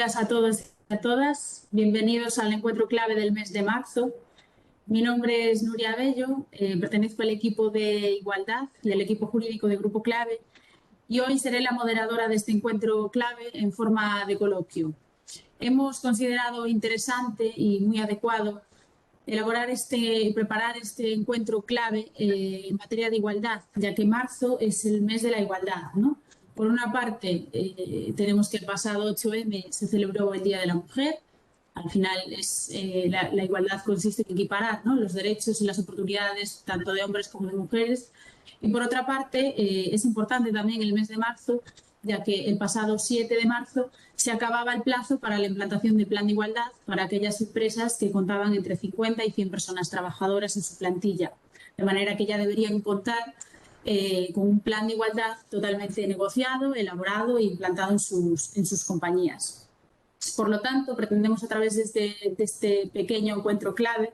días a todos y a todas. Bienvenidos al encuentro clave del mes de marzo. Mi nombre es Nuria Bello, pertenezco al equipo de Igualdad y al equipo jurídico de Grupo Clave y hoy seré la moderadora de este encuentro clave en forma de coloquio. Hemos considerado interesante y muy adecuado preparar este encuentro clave en materia de igualdad, ya que marzo es el mes de la igualdad, ¿no? Por una parte, tenemos que el pasado 8M se celebró el Día de la Mujer. Al final, la igualdad consiste en equiparar, ¿no?, los derechos y las oportunidades tanto de hombres como de mujeres. Y por otra parte, es importante también el mes de marzo, ya que el pasado 7 de marzo se acababa el plazo para la implantación del plan de igualdad para aquellas empresas que contaban entre 50 y 100 personas trabajadoras en su plantilla. De manera que ya deberían contar con un plan de igualdad totalmente negociado, elaborado e implantado en sus compañías. Por lo tanto, pretendemos a través de este pequeño encuentro clave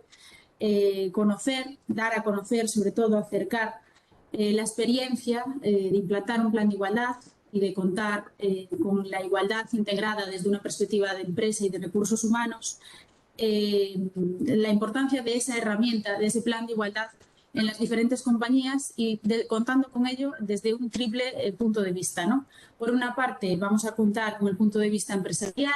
dar a conocer, sobre todo acercar la experiencia de implantar un plan de igualdad y de contar con la igualdad integrada desde una perspectiva de empresa y de recursos humanos, la importancia de esa herramienta, de ese plan de igualdad en las diferentes compañías y contando con ello desde un triple punto de vista, ¿no? Por una parte, vamos a contar con el punto de vista empresarial.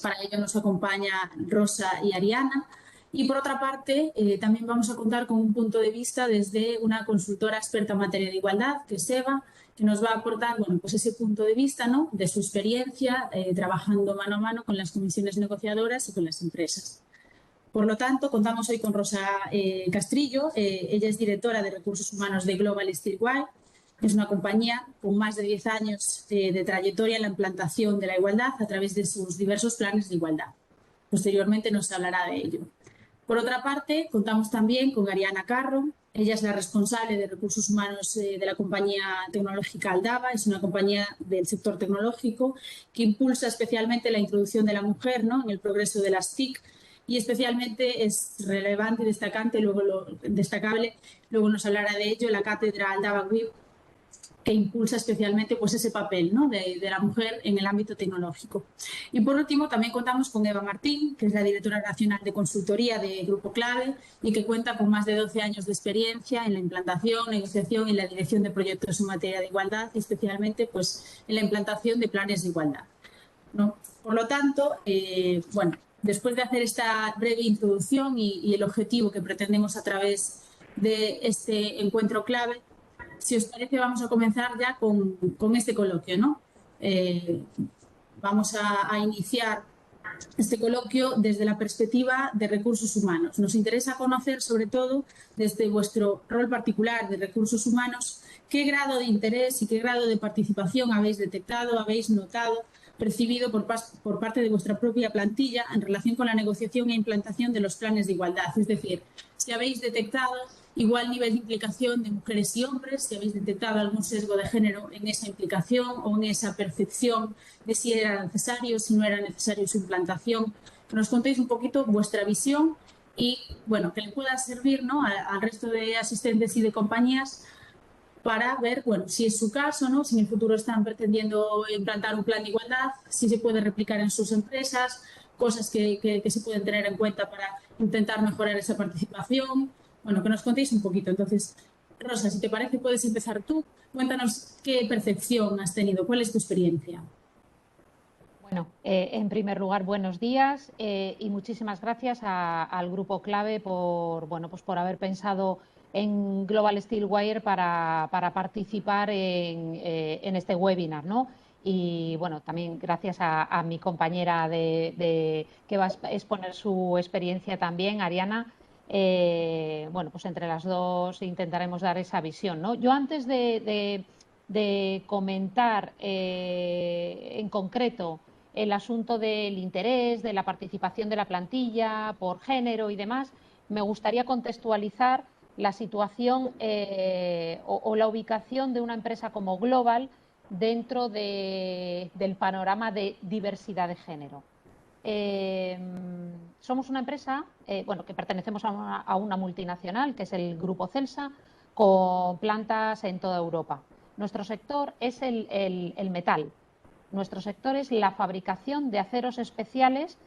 Para ello nos acompaña Rosa y Ariana. Y por otra parte, también vamos a contar con un punto de vista desde una consultora experta en materia de igualdad, que es Eva, que nos va a aportar, bueno, pues ese punto de vista, ¿no?, de su experiencia trabajando mano a mano con las comisiones negociadoras y con las empresas. Por lo tanto, contamos hoy con Rosa Castrillo. Ella es directora de Recursos Humanos de Global Steel Wire. Es una compañía con más de 10 años de trayectoria en la implantación de la igualdad a través de sus diversos planes de igualdad. Posteriormente nos hablará de ello. Por otra parte, contamos también con Ariana Carro. Ella es la responsable de recursos humanos de la compañía tecnológica Aldaba. Es una compañía del sector tecnológico que impulsa especialmente la introducción de la mujer, ¿no?, en el progreso de las TIC, y especialmente es relevante y destacable, luego nos hablará de ello, la cátedra Aldaba WIB, que impulsa especialmente pues ese papel, ¿no?, de la mujer en el ámbito tecnológico. Y por último, también contamos con Eva Martín, que es la directora nacional de consultoría de Grupo Clave y que cuenta con más de 12 años de experiencia en la implantación, negociación y la dirección de proyectos en materia de igualdad, y especialmente pues, en la implantación de planes de igualdad, ¿no? Por lo tanto, bueno, después de hacer esta breve introducción y el objetivo que pretendemos a través de este encuentro clave, si os parece, vamos a comenzar ya con este coloquio, ¿no? Vamos a iniciar este coloquio desde la perspectiva de recursos humanos. Nos interesa conocer, sobre todo, desde vuestro rol particular de recursos humanos, qué grado de interés y qué grado de participación habéis detectado, habéis notado, percibido por parte de vuestra propia plantilla en relación con la negociación e implantación de los planes de igualdad. Es decir, si habéis detectado igual nivel de implicación de mujeres y hombres, si habéis detectado algún sesgo de género en esa implicación o en esa percepción de si era necesario, si no era necesario su implantación. Que nos contéis un poquito vuestra visión y, bueno, que le pueda servir, ¿no?, al resto de asistentes y de compañías para ver, bueno, si es su caso, ¿no?, si en el futuro están pretendiendo implantar un plan de igualdad, si se puede replicar en sus empresas, cosas que se pueden tener en cuenta para intentar mejorar esa participación. Bueno, que nos contéis un poquito. Entonces, Rosa, si te parece, puedes empezar tú. Cuéntanos qué percepción has tenido, cuál es tu experiencia. Bueno, en primer lugar, buenos días y muchísimas gracias al Grupo Clave por haber pensado en Global Steel Wire para participar en este webinar, ¿no? Y bueno, también gracias a mi compañera que va a exponer su experiencia también, Ariana. Bueno, pues entre las dos intentaremos dar esa visión, ¿no? Yo antes de comentar en concreto el asunto del interés, de la participación de la plantilla por género y demás, me gustaría contextualizar la situación o la ubicación de una empresa como Global dentro del panorama de diversidad de género. Somos una empresa que pertenecemos a una multinacional, que es el Grupo Celsa, con plantas en toda Europa. Nuestro sector es el metal. nuestro sector es la fabricación de aceros especiales,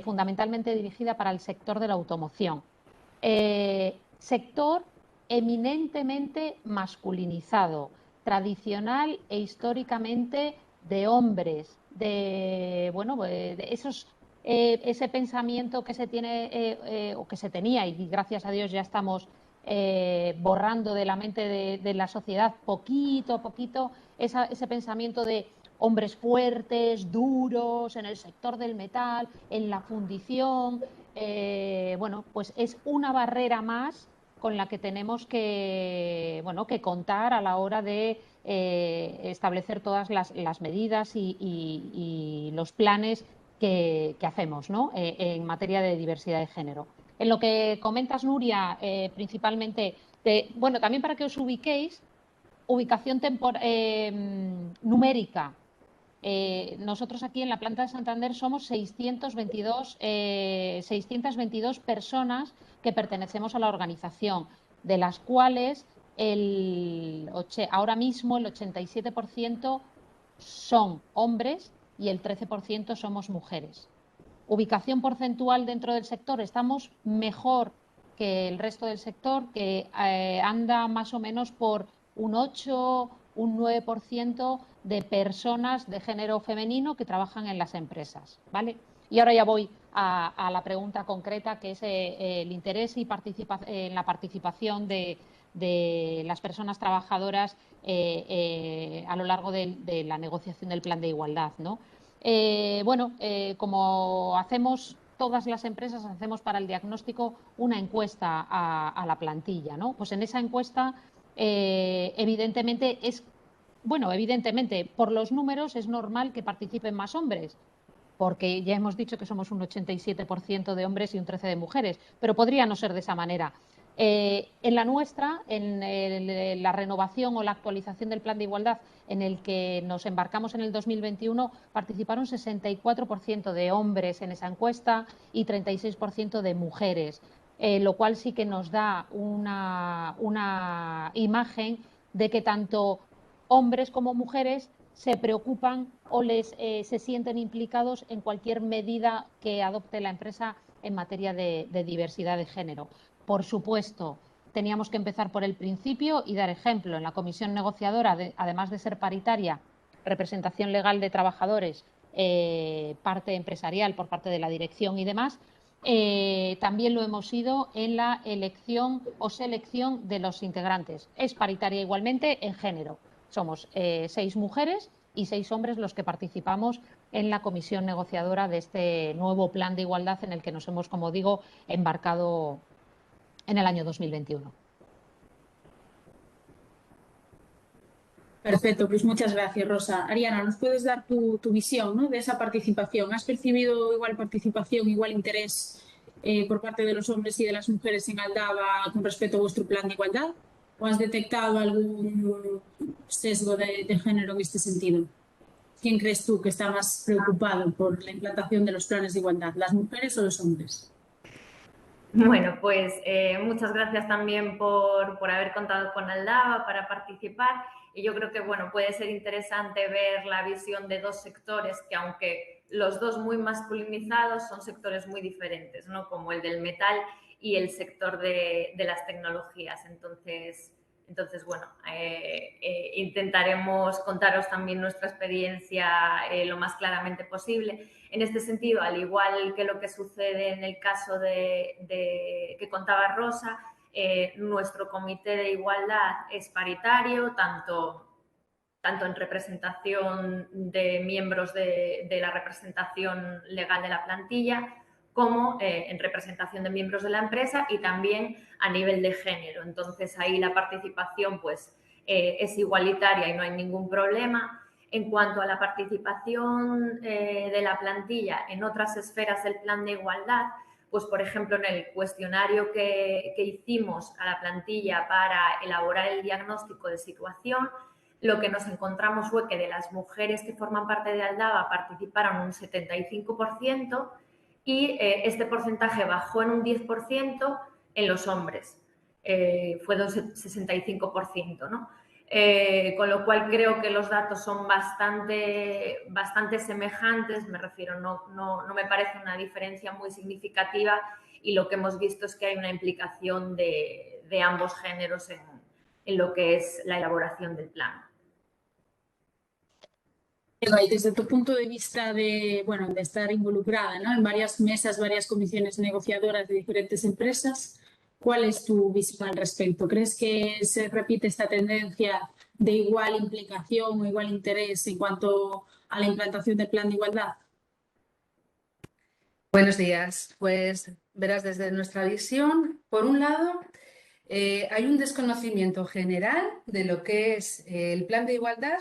fundamentalmente dirigida para el sector de la automoción. Sector eminentemente masculinizado, tradicional e históricamente de hombres, de ese pensamiento que se tiene o que se tenía, y gracias a Dios ya estamos borrando de la mente de la sociedad poquito a poquito ese pensamiento de hombres fuertes, duros, en el sector del metal, en la fundición. Bueno, pues es una barrera más con la que tenemos que contar a la hora de establecer todas las medidas y los planes que hacemos, ¿no? En materia de diversidad de género. En lo que comentas, Nuria, principalmente, también para que os ubiquéis, ubicación numérica. Nosotros aquí en la planta de Santander somos 622 personas que pertenecemos a la organización, de las cuales ahora mismo el 87% son hombres y el 13% somos mujeres. Ubicación porcentual dentro del sector, estamos mejor que el resto del sector, que anda más o menos por un 8, un 9% de personas de género femenino que trabajan en las empresas, ¿vale? Y ahora ya voy a la pregunta concreta, que es el interés en la participación de las personas trabajadoras a lo largo de la negociación del plan de igualdad, ¿no? Como hacemos todas las empresas, hacemos para el diagnóstico una encuesta a la plantilla, ¿no? Pues en esa encuesta, evidentemente, por los números es normal que participen más hombres, porque ya hemos dicho que somos un 87% de hombres y un 13% de mujeres, pero podría no ser de esa manera. En la nuestra, en la renovación o la actualización del plan de igualdad en el que nos embarcamos en el 2021, participaron 64% de hombres en esa encuesta y 36% de mujeres, lo cual sí que nos da una imagen de que tanto hombres como mujeres se preocupan o se sienten implicados en cualquier medida que adopte la empresa en materia de diversidad de género. Por supuesto, teníamos que empezar por el principio y dar ejemplo. En la comisión negociadora, además de ser paritaria, representación legal de trabajadores, parte empresarial por parte de la dirección y demás, también lo hemos sido en la elección o selección de los integrantes. Es paritaria igualmente en género. Somos 6 mujeres y 6 hombres los que participamos en la comisión negociadora de este nuevo plan de igualdad en el que nos hemos, como digo, embarcado en el año 2021. Perfecto, pues muchas gracias, Rosa. Ariana, ¿nos puedes dar tu visión, ¿no?, de esa participación? ¿Has percibido igual participación, igual interés por parte de los hombres y de las mujeres en Aldaba con respecto a vuestro plan de igualdad? ¿O has detectado algún sesgo de género en este sentido? ¿Quién crees tú que está más preocupado por la implantación de los planes de igualdad, las mujeres o los hombres? Bueno, pues muchas gracias también por haber contado con Aldaba para participar. Y yo creo que, bueno, puede ser interesante ver la visión de dos sectores que, aunque los dos muy masculinizados, son sectores muy diferentes, ¿no? Como el del metal y el sector de las tecnologías. Entonces bueno, intentaremos contaros también nuestra experiencia lo más claramente posible. En este sentido, al igual que lo que sucede en el caso que contaba Rosa, nuestro comité de igualdad es paritario, tanto en representación de miembros de la representación legal de la plantilla, como en representación de miembros de la empresa y también a nivel de género. Entonces, ahí la participación pues, es igualitaria y no hay ningún problema. En cuanto a la participación de la plantilla en otras esferas del plan de igualdad, pues, por ejemplo, en el cuestionario que hicimos a la plantilla para elaborar el diagnóstico de situación, lo que nos encontramos fue que de las mujeres que forman parte de Aldaba participaron un 75% y este porcentaje bajó en un 10% en los hombres. Fue de un 65%, ¿no? con lo cual creo que los datos son bastante semejantes, me refiero, no me parece una diferencia muy significativa, y lo que hemos visto es que hay una implicación de ambos géneros en lo que es la elaboración del plan. Eva, y desde tu punto de vista de estar involucrada, ¿no?, en varias mesas, varias comisiones negociadoras de diferentes empresas, ¿cuál es tu visión al respecto? ¿Crees que se repite esta tendencia de igual implicación o igual interés en cuanto a la implantación del plan de igualdad? Buenos días. Pues verás, desde nuestra visión, por un lado, hay un desconocimiento general de lo que es el plan de igualdad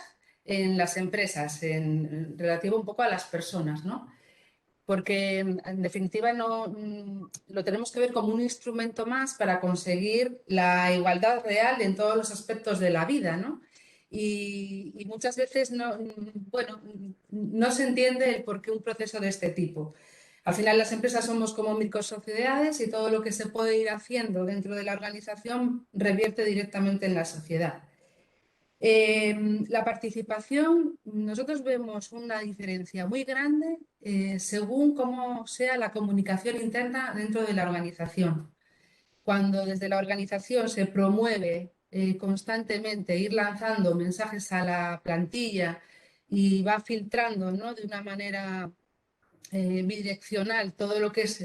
en las empresas, en relativo un poco a las personas, ¿no? Porque en definitiva lo tenemos que ver como un instrumento más para conseguir la igualdad real en todos los aspectos de la vida, ¿no? Y muchas veces no se entiende el por qué un proceso de este tipo. Al final las empresas somos como microsociedades y todo lo que se puede ir haciendo dentro de la organización revierte directamente en la sociedad. La participación, nosotros vemos una diferencia muy grande según cómo sea la comunicación interna dentro de la organización. Cuando desde la organización se promueve constantemente ir lanzando mensajes a la plantilla y va filtrando, ¿no?, de una manera bidireccional todo lo que es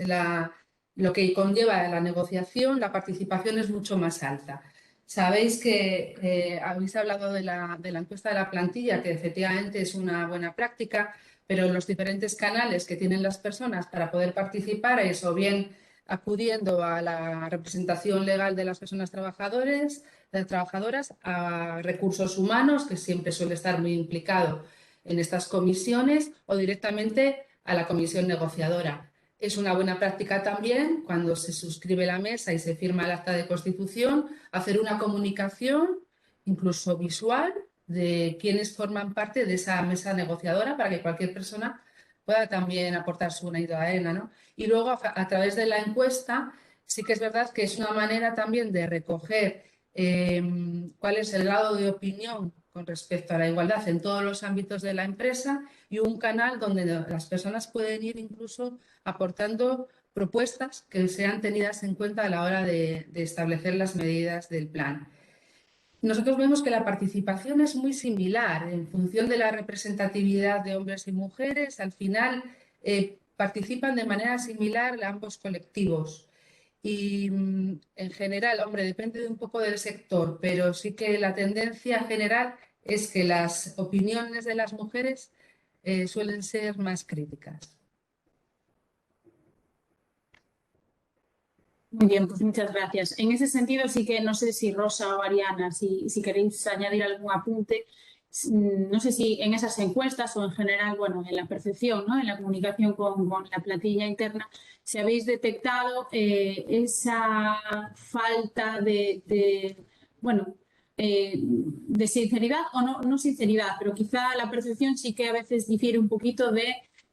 lo que conlleva la negociación, la participación es mucho más alta. Sabéis que habéis hablado de la encuesta de la plantilla, que efectivamente es una buena práctica, pero los diferentes canales que tienen las personas para poder participar es o bien acudiendo a la representación legal de las personas trabajadoras, a recursos humanos, que siempre suele estar muy implicado en estas comisiones, o directamente a la comisión negociadora. Es una buena práctica también, cuando se suscribe la mesa y se firma el acta de constitución, hacer una comunicación, incluso visual, de quienes forman parte de esa mesa negociadora, para que cualquier persona pueda también aportar su granito de arena, ¿no? Y luego, a través de la encuesta, sí que es verdad que es una manera también de recoger cuál es el grado de opinión con respecto a la igualdad en todos los ámbitos de la empresa, y un canal donde las personas pueden ir incluso aportando propuestas que sean tenidas en cuenta a la hora de establecer las medidas del plan. Nosotros vemos que la participación es muy similar en función de la representatividad de hombres y mujeres. Al final participan de manera similar ambos colectivos. Y en general, hombre, depende de un poco del sector, pero sí que la tendencia general es que las opiniones de las mujeres suelen ser más críticas. Muy bien, pues muchas gracias. En ese sentido, sí que no sé si Rosa o Ariana, si queréis añadir algún apunte, no sé si en esas encuestas o en general, en la percepción, ¿no?, en la comunicación con la plantilla interna, si habéis detectado esa falta de sinceridad, o no sinceridad, pero quizá la percepción sí que a veces difiere un poquito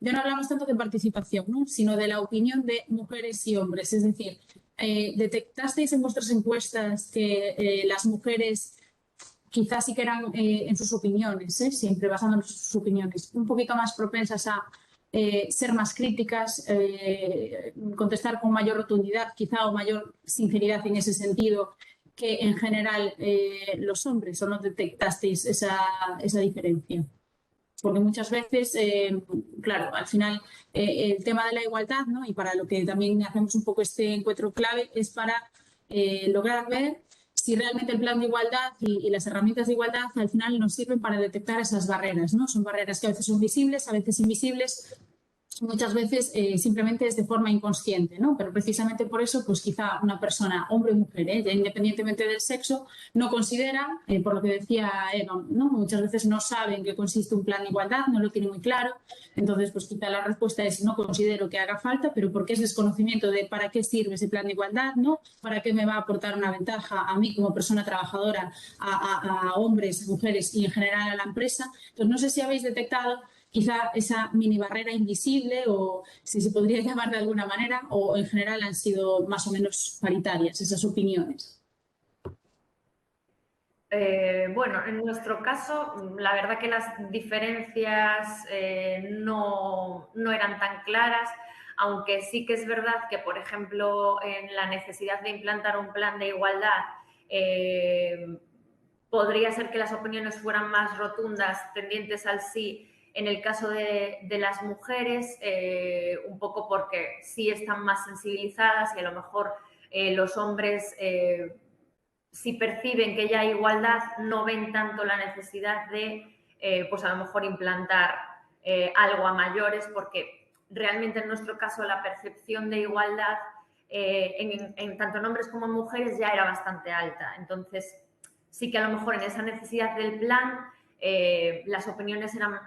ya no hablamos tanto de participación, ¿no?, sino de la opinión de mujeres y hombres. Es decir, ¿detectasteis en vuestras encuestas que las mujeres quizás sí que eran en sus opiniones, siempre basándonos en sus opiniones, un poquito más propensas a ser más críticas, contestar con mayor rotundidad, quizá, o mayor sinceridad en ese sentido, que en general los hombres, o no detectasteis esa diferencia? Porque muchas veces, claro, al final el tema de la igualdad, ¿no?, y para lo que también hacemos un poco este encuentro clave, es para lograr ver si realmente el plan de igualdad y las herramientas de igualdad al final nos sirven para detectar esas barreras, ¿no? Son barreras que a veces son visibles, a veces invisibles, muchas veces simplemente es de forma inconsciente, ¿no? Pero precisamente por eso, pues quizá una persona, hombre o mujer, ya independientemente del sexo, no considera, por lo que decía Eva, ¿no?, muchas veces no saben qué consiste un plan de igualdad, no lo tienen muy claro. Entonces, pues quizá la respuesta es: no considero que haga falta, pero porque es desconocimiento de para qué sirve ese plan de igualdad, ¿no? ¿Para qué me va a aportar una ventaja a mí como persona trabajadora, a hombres, mujeres y en general a la empresa? Entonces, no sé si habéis detectado quizá esa mini barrera invisible, o si se podría llamar de alguna manera, o en general han sido más o menos paritarias esas opiniones. Bueno, en nuestro caso, la verdad que las diferencias no eran tan claras, aunque sí que es verdad que, por ejemplo, en la necesidad de implantar un plan de igualdad, podría ser que las opiniones fueran más rotundas, tendientes al sí, en el caso de las mujeres, un poco porque sí están más sensibilizadas y a lo mejor los hombres... si perciben que ya hay igualdad, no ven tanto la necesidad de, pues a lo mejor implantar algo a mayores, porque realmente en nuestro caso la percepción de igualdad en tanto en hombres como en mujeres ya era bastante alta. Entonces, sí que a lo mejor en esa necesidad del plan las opiniones eran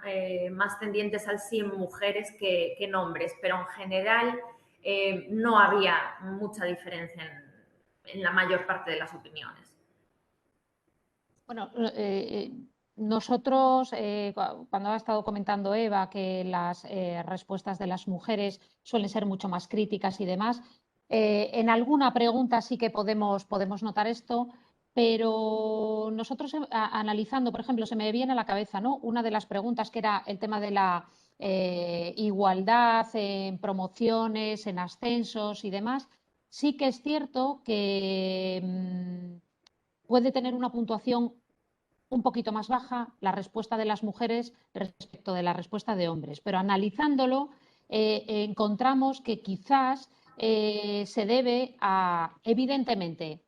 más tendientes al sí en mujeres que en hombres, pero en general no había mucha diferencia en la mayor parte de las opiniones. Bueno, nosotros, cuando ha estado comentando Eva que las respuestas de las mujeres suelen ser mucho más críticas y demás, en alguna pregunta sí que podemos notar esto, pero nosotros analizando, por ejemplo, se me viene a la cabeza, ¿no?, una de las preguntas que era el tema de la igualdad en promociones, en ascensos y demás. Sí que es cierto que puede tener una puntuación un poquito más baja la respuesta de las mujeres respecto de la respuesta de hombres, pero analizándolo encontramos que quizás se debe a, evidentemente,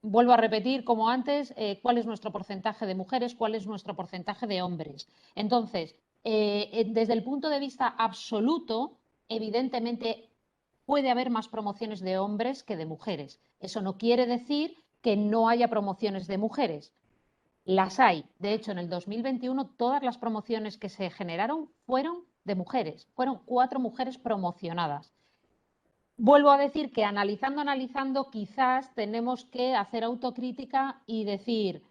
vuelvo a repetir, como antes, cuál es nuestro porcentaje de mujeres, cuál es nuestro porcentaje de hombres. Entonces, desde el punto de vista absoluto, evidentemente puede haber más promociones de hombres que de mujeres. Eso no quiere decir que no haya promociones de mujeres. Las hay. De hecho, en el 2021 todas las promociones que se generaron fueron de mujeres. Fueron 4 mujeres promocionadas. Vuelvo a decir que analizando, quizás tenemos que hacer autocrítica y decir,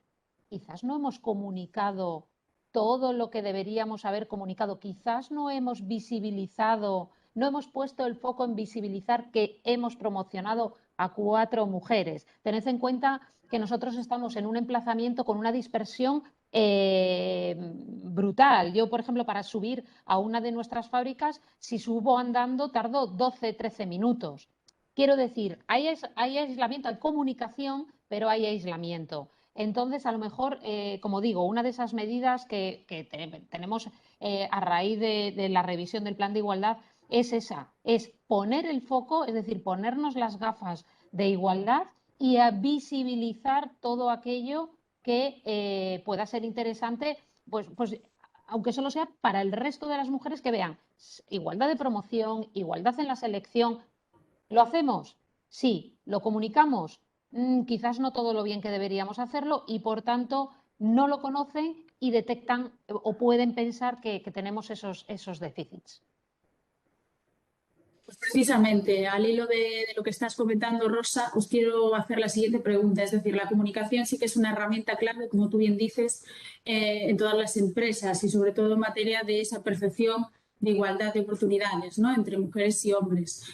quizás no hemos comunicado todo lo que deberíamos haber comunicado, quizás no hemos visibilizado, no hemos puesto el foco en visibilizar que hemos promocionado a 4 mujeres. Tened en cuenta que nosotros estamos en un emplazamiento con una dispersión brutal. Yo, por ejemplo, para subir a una de nuestras fábricas, si subo andando, tardo 12, 13 minutos. Quiero decir, hay aislamiento, hay comunicación, pero hay aislamiento. Entonces, a lo mejor, como digo, una de esas medidas que tenemos a raíz de la revisión del plan de igualdad es esa, es poner el foco, es decir, ponernos las gafas de igualdad y a visibilizar todo aquello que pueda ser interesante, pues aunque solo sea para el resto de las mujeres que vean igualdad de promoción, igualdad en la selección. ¿Lo hacemos? Sí. ¿Lo comunicamos? Quizás no todo lo bien que deberíamos hacerlo y, por tanto, no lo conocen y detectan o pueden pensar que tenemos esos déficits. Pues precisamente, al hilo de lo que estás comentando, Rosa, os quiero hacer la siguiente pregunta. Es decir, la comunicación sí que es una herramienta clave, como tú bien dices, en todas las empresas y sobre todo en materia de esa percepción de igualdad de oportunidades, ¿no?, entre mujeres y hombres.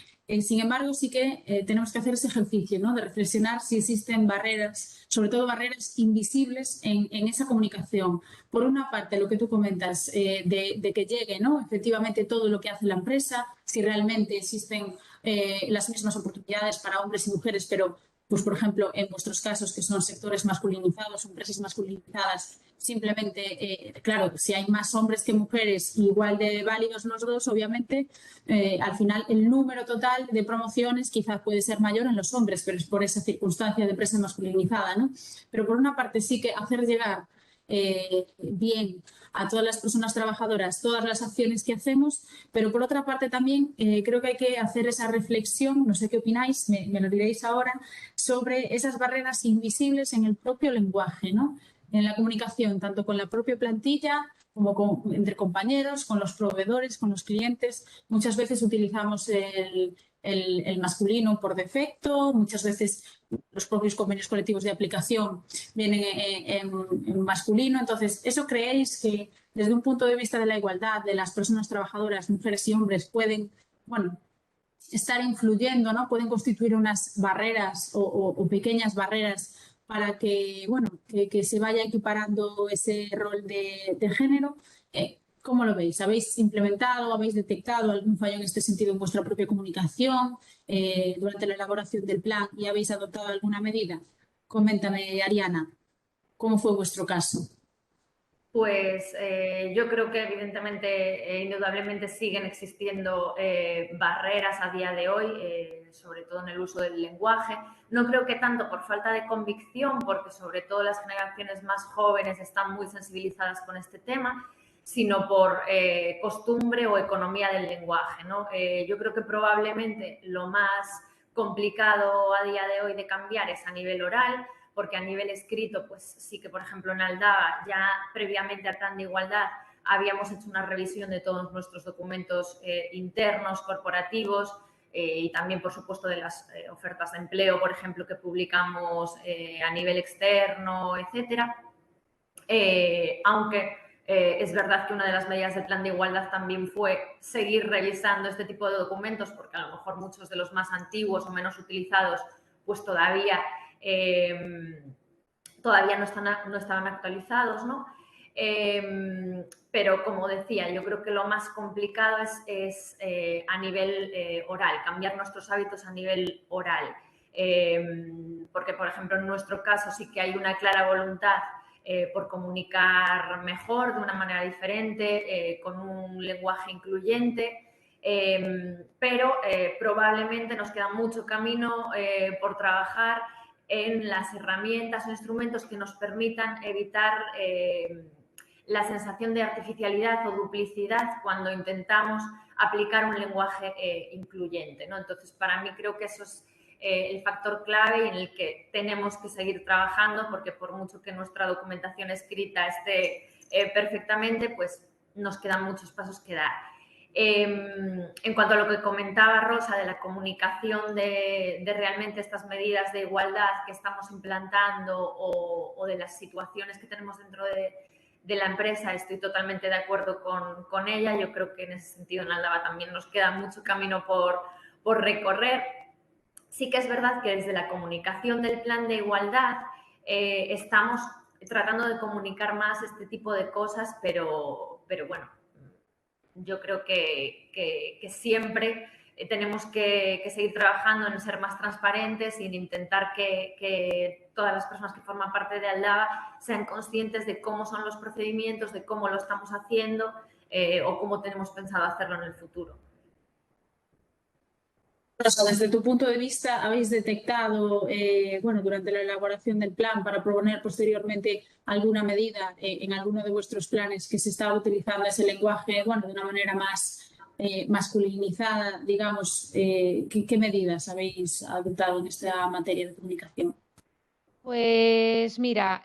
Sin embargo, sí que tenemos que hacer ese ejercicio, ¿no?, de reflexionar si existen barreras, sobre todo barreras invisibles en esa comunicación. Por una parte, lo que tú comentas, de que llegue, ¿no?, efectivamente todo lo que hace la empresa, si realmente existen las mismas oportunidades para hombres y mujeres, pero, pues, por ejemplo, en vuestros casos, que son sectores masculinizados, empresas masculinizadas, simplemente, claro, si hay más hombres que mujeres, igual de válidos los dos, obviamente, al final el número total de promociones quizás puede ser mayor en los hombres, pero es por esa circunstancia de empresa masculinizada, ¿no? Pero por una parte sí que hacer llegar bien a todas las personas trabajadoras todas las acciones que hacemos, pero por otra parte también creo que hay que hacer esa reflexión, no sé qué opináis, me lo diréis ahora, sobre esas barreras invisibles en el propio lenguaje, ¿no?, en la comunicación, tanto con la propia plantilla como entre compañeros, con los proveedores, con los clientes. Muchas veces utilizamos el masculino por defecto, muchas veces los propios convenios colectivos de aplicación vienen en masculino. Entonces, ¿eso creéis que desde un punto de vista de la igualdad de las personas trabajadoras, mujeres y hombres, pueden, bueno, estar influyendo, ¿no?, pueden constituir unas barreras o pequeñas barreras para que, bueno, que se vaya equiparando ese rol de género. ¿Cómo lo veis? ¿Habéis implementado, habéis detectado algún fallo en este sentido en vuestra propia comunicación durante la elaboración del plan y habéis adoptado alguna medida? Coméntame, Ariana, ¿cómo fue vuestro caso? Pues yo creo que evidentemente, indudablemente siguen existiendo barreras a día de hoy, sobre todo en el uso del lenguaje. No creo que tanto por falta de convicción, porque sobre todo las generaciones más jóvenes están muy sensibilizadas con este tema, sino por costumbre o economía del lenguaje, ¿no? Yo creo que probablemente lo más complicado a día de hoy de cambiar es a nivel oral, porque a nivel escrito, pues sí que, por ejemplo, en Aldaba, ya previamente al Plan de Igualdad, habíamos hecho una revisión de todos nuestros documentos internos, corporativos, y también, por supuesto, de las ofertas de empleo, por ejemplo, que publicamos a nivel externo, etcétera. Aunque es verdad que una de las medidas del Plan de Igualdad también fue seguir revisando este tipo de documentos, porque a lo mejor muchos de los más antiguos o menos utilizados, pues todavía no estaban actualizados, ¿no? Pero como decía, yo creo que lo más complicado es a nivel oral, cambiar nuestros hábitos a nivel oral. Porque, por ejemplo, en nuestro caso sí que hay una clara voluntad por comunicar mejor, de una manera diferente, con un lenguaje incluyente. Pero probablemente nos queda mucho camino por trabajar en las herramientas o instrumentos que nos permitan evitar la sensación de artificialidad o duplicidad cuando intentamos aplicar un lenguaje incluyente, ¿no? Entonces, para mí creo que eso es el factor clave y en el que tenemos que seguir trabajando, porque por mucho que nuestra documentación escrita esté perfectamente, pues nos quedan muchos pasos que dar. En cuanto a lo que comentaba Rosa de la comunicación de realmente estas medidas de igualdad que estamos implantando o de las situaciones que tenemos dentro de la empresa, estoy totalmente de acuerdo con ella. Yo creo que en ese sentido en Aldaba también nos queda mucho camino por recorrer. Sí que es verdad que desde la comunicación del plan de igualdad estamos tratando de comunicar más este tipo de cosas, pero bueno, yo creo que siempre tenemos que seguir trabajando en ser más transparentes y en intentar que todas las personas que forman parte de Aldaba sean conscientes de cómo son los procedimientos, de cómo lo estamos haciendo o cómo tenemos pensado hacerlo en el futuro. Rosa, desde tu punto de vista, ¿habéis detectado, bueno, durante la elaboración del plan para proponer posteriormente alguna medida en alguno de vuestros planes que se estaba utilizando ese lenguaje, bueno, de una manera más masculinizada, digamos? ¿Qué medidas habéis adoptado en esta materia de comunicación? Pues mira,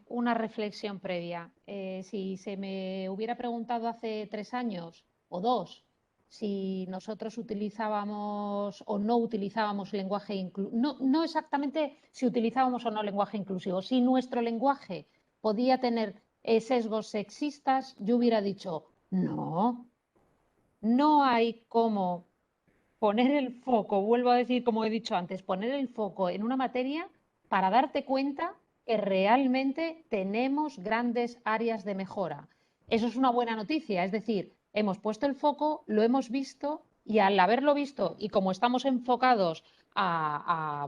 una reflexión previa. Si se me hubiera preguntado hace 3 años o 2 si nosotros utilizábamos o no utilizábamos lenguaje inclusivo, no exactamente si utilizábamos o no lenguaje inclusivo, si nuestro lenguaje podía tener sesgos sexistas, yo hubiera dicho, no hay cómo poner el foco, vuelvo a decir como he dicho antes, poner el foco en una materia para darte cuenta que realmente tenemos grandes áreas de mejora. Eso es una buena noticia, es decir, hemos puesto el foco, lo hemos visto y al haberlo visto y como estamos enfocados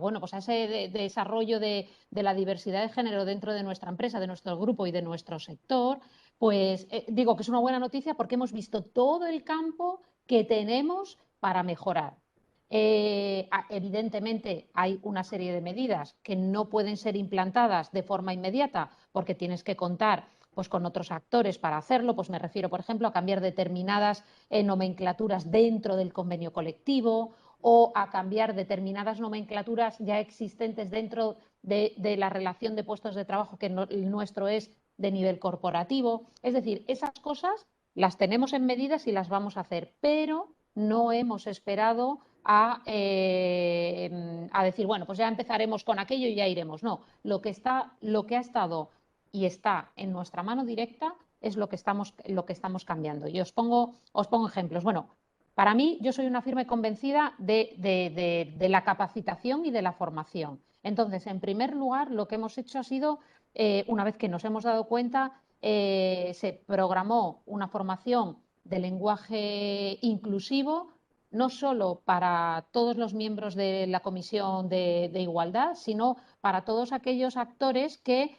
bueno, pues a ese desarrollo de la diversidad de género dentro de nuestra empresa, de nuestro grupo y de nuestro sector, pues digo que es una buena noticia porque hemos visto todo el campo que tenemos para mejorar. Evidentemente hay una serie de medidas que no pueden ser implantadas de forma inmediata porque tienes que contar pues, con otros actores para hacerlo. Pues me refiero, por ejemplo, a cambiar determinadas nomenclaturas dentro del convenio colectivo o a cambiar determinadas nomenclaturas ya existentes dentro de la relación de puestos de trabajo que el nuestro es de nivel corporativo. Es decir, esas cosas las tenemos en medidas y las vamos a hacer, pero no hemos esperado a decir, bueno, pues ya empezaremos con aquello y ya iremos. No, lo que ha estado y está en nuestra mano directa es lo que estamos cambiando. Y os pongo ejemplos. Bueno, para mí, yo soy una firme convencida de la capacitación y de la formación. Entonces, en primer lugar, lo que hemos hecho ha sido, una vez que nos hemos dado cuenta, se programó una formación de lenguaje inclusivo, no solo para todos los miembros de la Comisión de Igualdad, sino para todos aquellos actores que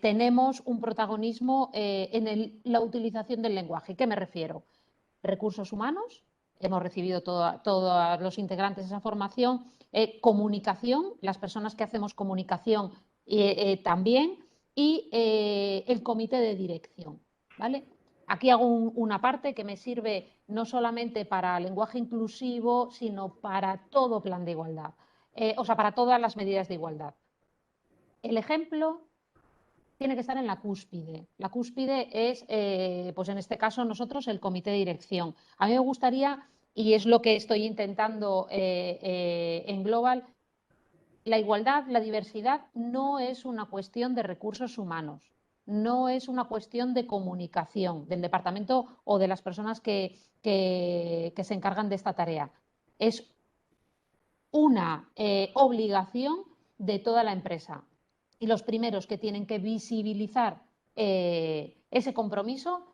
tenemos un protagonismo en la utilización del lenguaje. ¿Qué me refiero? Recursos humanos, hemos recibido todos los integrantes de esa formación, comunicación, las personas que hacemos comunicación también, y el comité de dirección, ¿vale? Aquí hago una parte que me sirve no solamente para lenguaje inclusivo, sino para todo plan de igualdad, o sea, para todas las medidas de igualdad. El ejemplo tiene que estar en la cúspide. La cúspide es, pues en este caso nosotros, el comité de dirección. A mí me gustaría, y es lo que estoy intentando en Global, la igualdad, la diversidad no es una cuestión de recursos humanos, no es una cuestión de comunicación del departamento o de las personas que se encargan de esta tarea. Es una obligación de toda la empresa. Y los primeros que tienen que visibilizar ese compromiso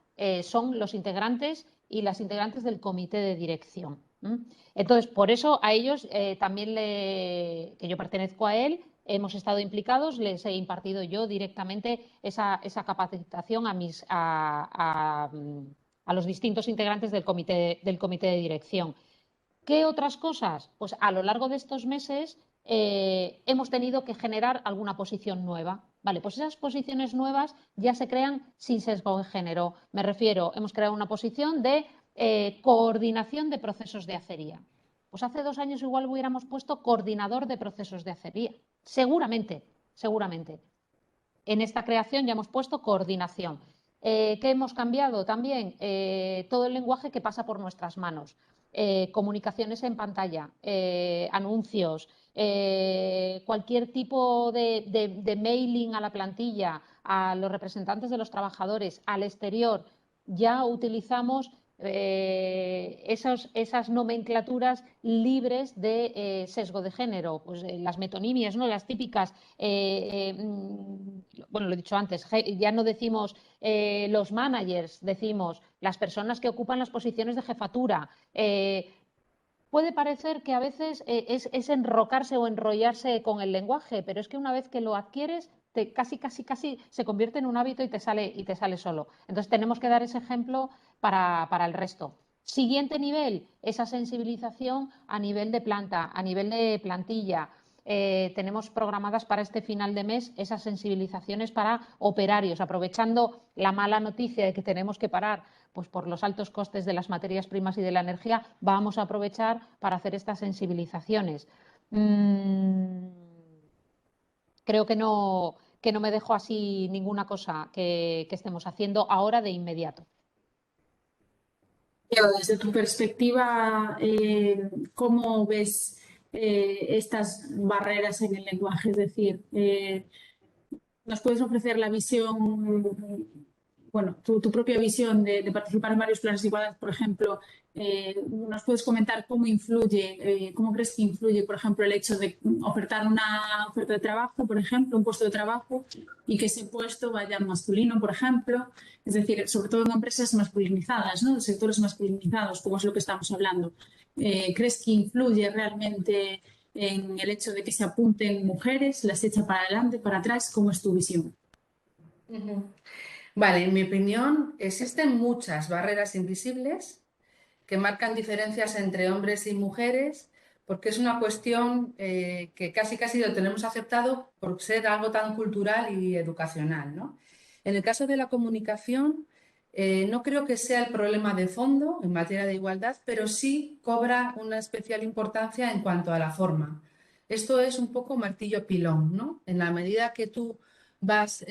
son los integrantes y las integrantes del comité de dirección. Entonces, por eso a ellos también, que yo pertenezco a él, hemos estado implicados, les he impartido yo directamente esa capacitación a los distintos integrantes del comité de dirección. ¿Qué otras cosas? Pues a lo largo de estos meses hemos tenido que generar alguna posición nueva. Vale, pues esas posiciones nuevas ya se crean sin sesgo de género. Me refiero, hemos creado una posición de coordinación de procesos de acería. Pues hace 2 años igual hubiéramos puesto coordinador de procesos de acería. Seguramente, seguramente. En esta creación ya hemos puesto coordinación. ¿Qué hemos cambiado también? Todo el lenguaje que pasa por nuestras manos. Comunicaciones en pantalla, anuncios, cualquier tipo de mailing a la plantilla, a los representantes de los trabajadores, al exterior. Ya utilizamos esas nomenclaturas libres de sesgo de género, pues las metonimias, ¿no? Las típicas, bueno, lo he dicho antes, ya no decimos los managers, decimos las personas que ocupan las posiciones de jefatura. Puede parecer que a veces es enrocarse o enrollarse con el lenguaje, pero es que una vez que lo adquieres, casi se convierte en un hábito y te sale solo. Entonces tenemos que dar ese ejemplo para el resto. Siguiente nivel, esa sensibilización a nivel de planta, a nivel de plantilla. Tenemos programadas para este final de mes esas sensibilizaciones para operarios, aprovechando la mala noticia de que tenemos que parar pues por los altos costes de las materias primas y de la energía, vamos a aprovechar para hacer estas sensibilizaciones. Creo que no me dejo así ninguna cosa que estemos haciendo ahora de inmediato. Desde tu perspectiva, ¿cómo ves estas barreras en el lenguaje? Es decir, ¿nos puedes ofrecer la visión, bueno, tu propia visión de participar en varios planes de igualdad, por ejemplo? ¿Nos puedes comentar cómo influye, cómo crees que influye, por ejemplo, el hecho de ofertar una oferta de trabajo, por ejemplo, un puesto de trabajo, y que ese puesto vaya masculino, por ejemplo? Es decir, sobre todo en empresas masculinizadas, ¿no? Sectores masculinizados, como es lo que estamos hablando. ¿Crees que influye realmente en el hecho de que se apunten mujeres, las echa para adelante, para atrás? ¿Cómo es tu visión? Vale, en mi opinión, existen muchas barreras invisibles que marcan diferencias entre hombres y mujeres, porque es una cuestión que casi lo tenemos aceptado por ser algo tan cultural y educacional, ¿no? En el caso de la comunicación, no creo que sea el problema de fondo en materia de igualdad, pero sí cobra una especial importancia en cuanto a la forma. Esto es un poco martillo pilón, ¿no? En la medida que tú vas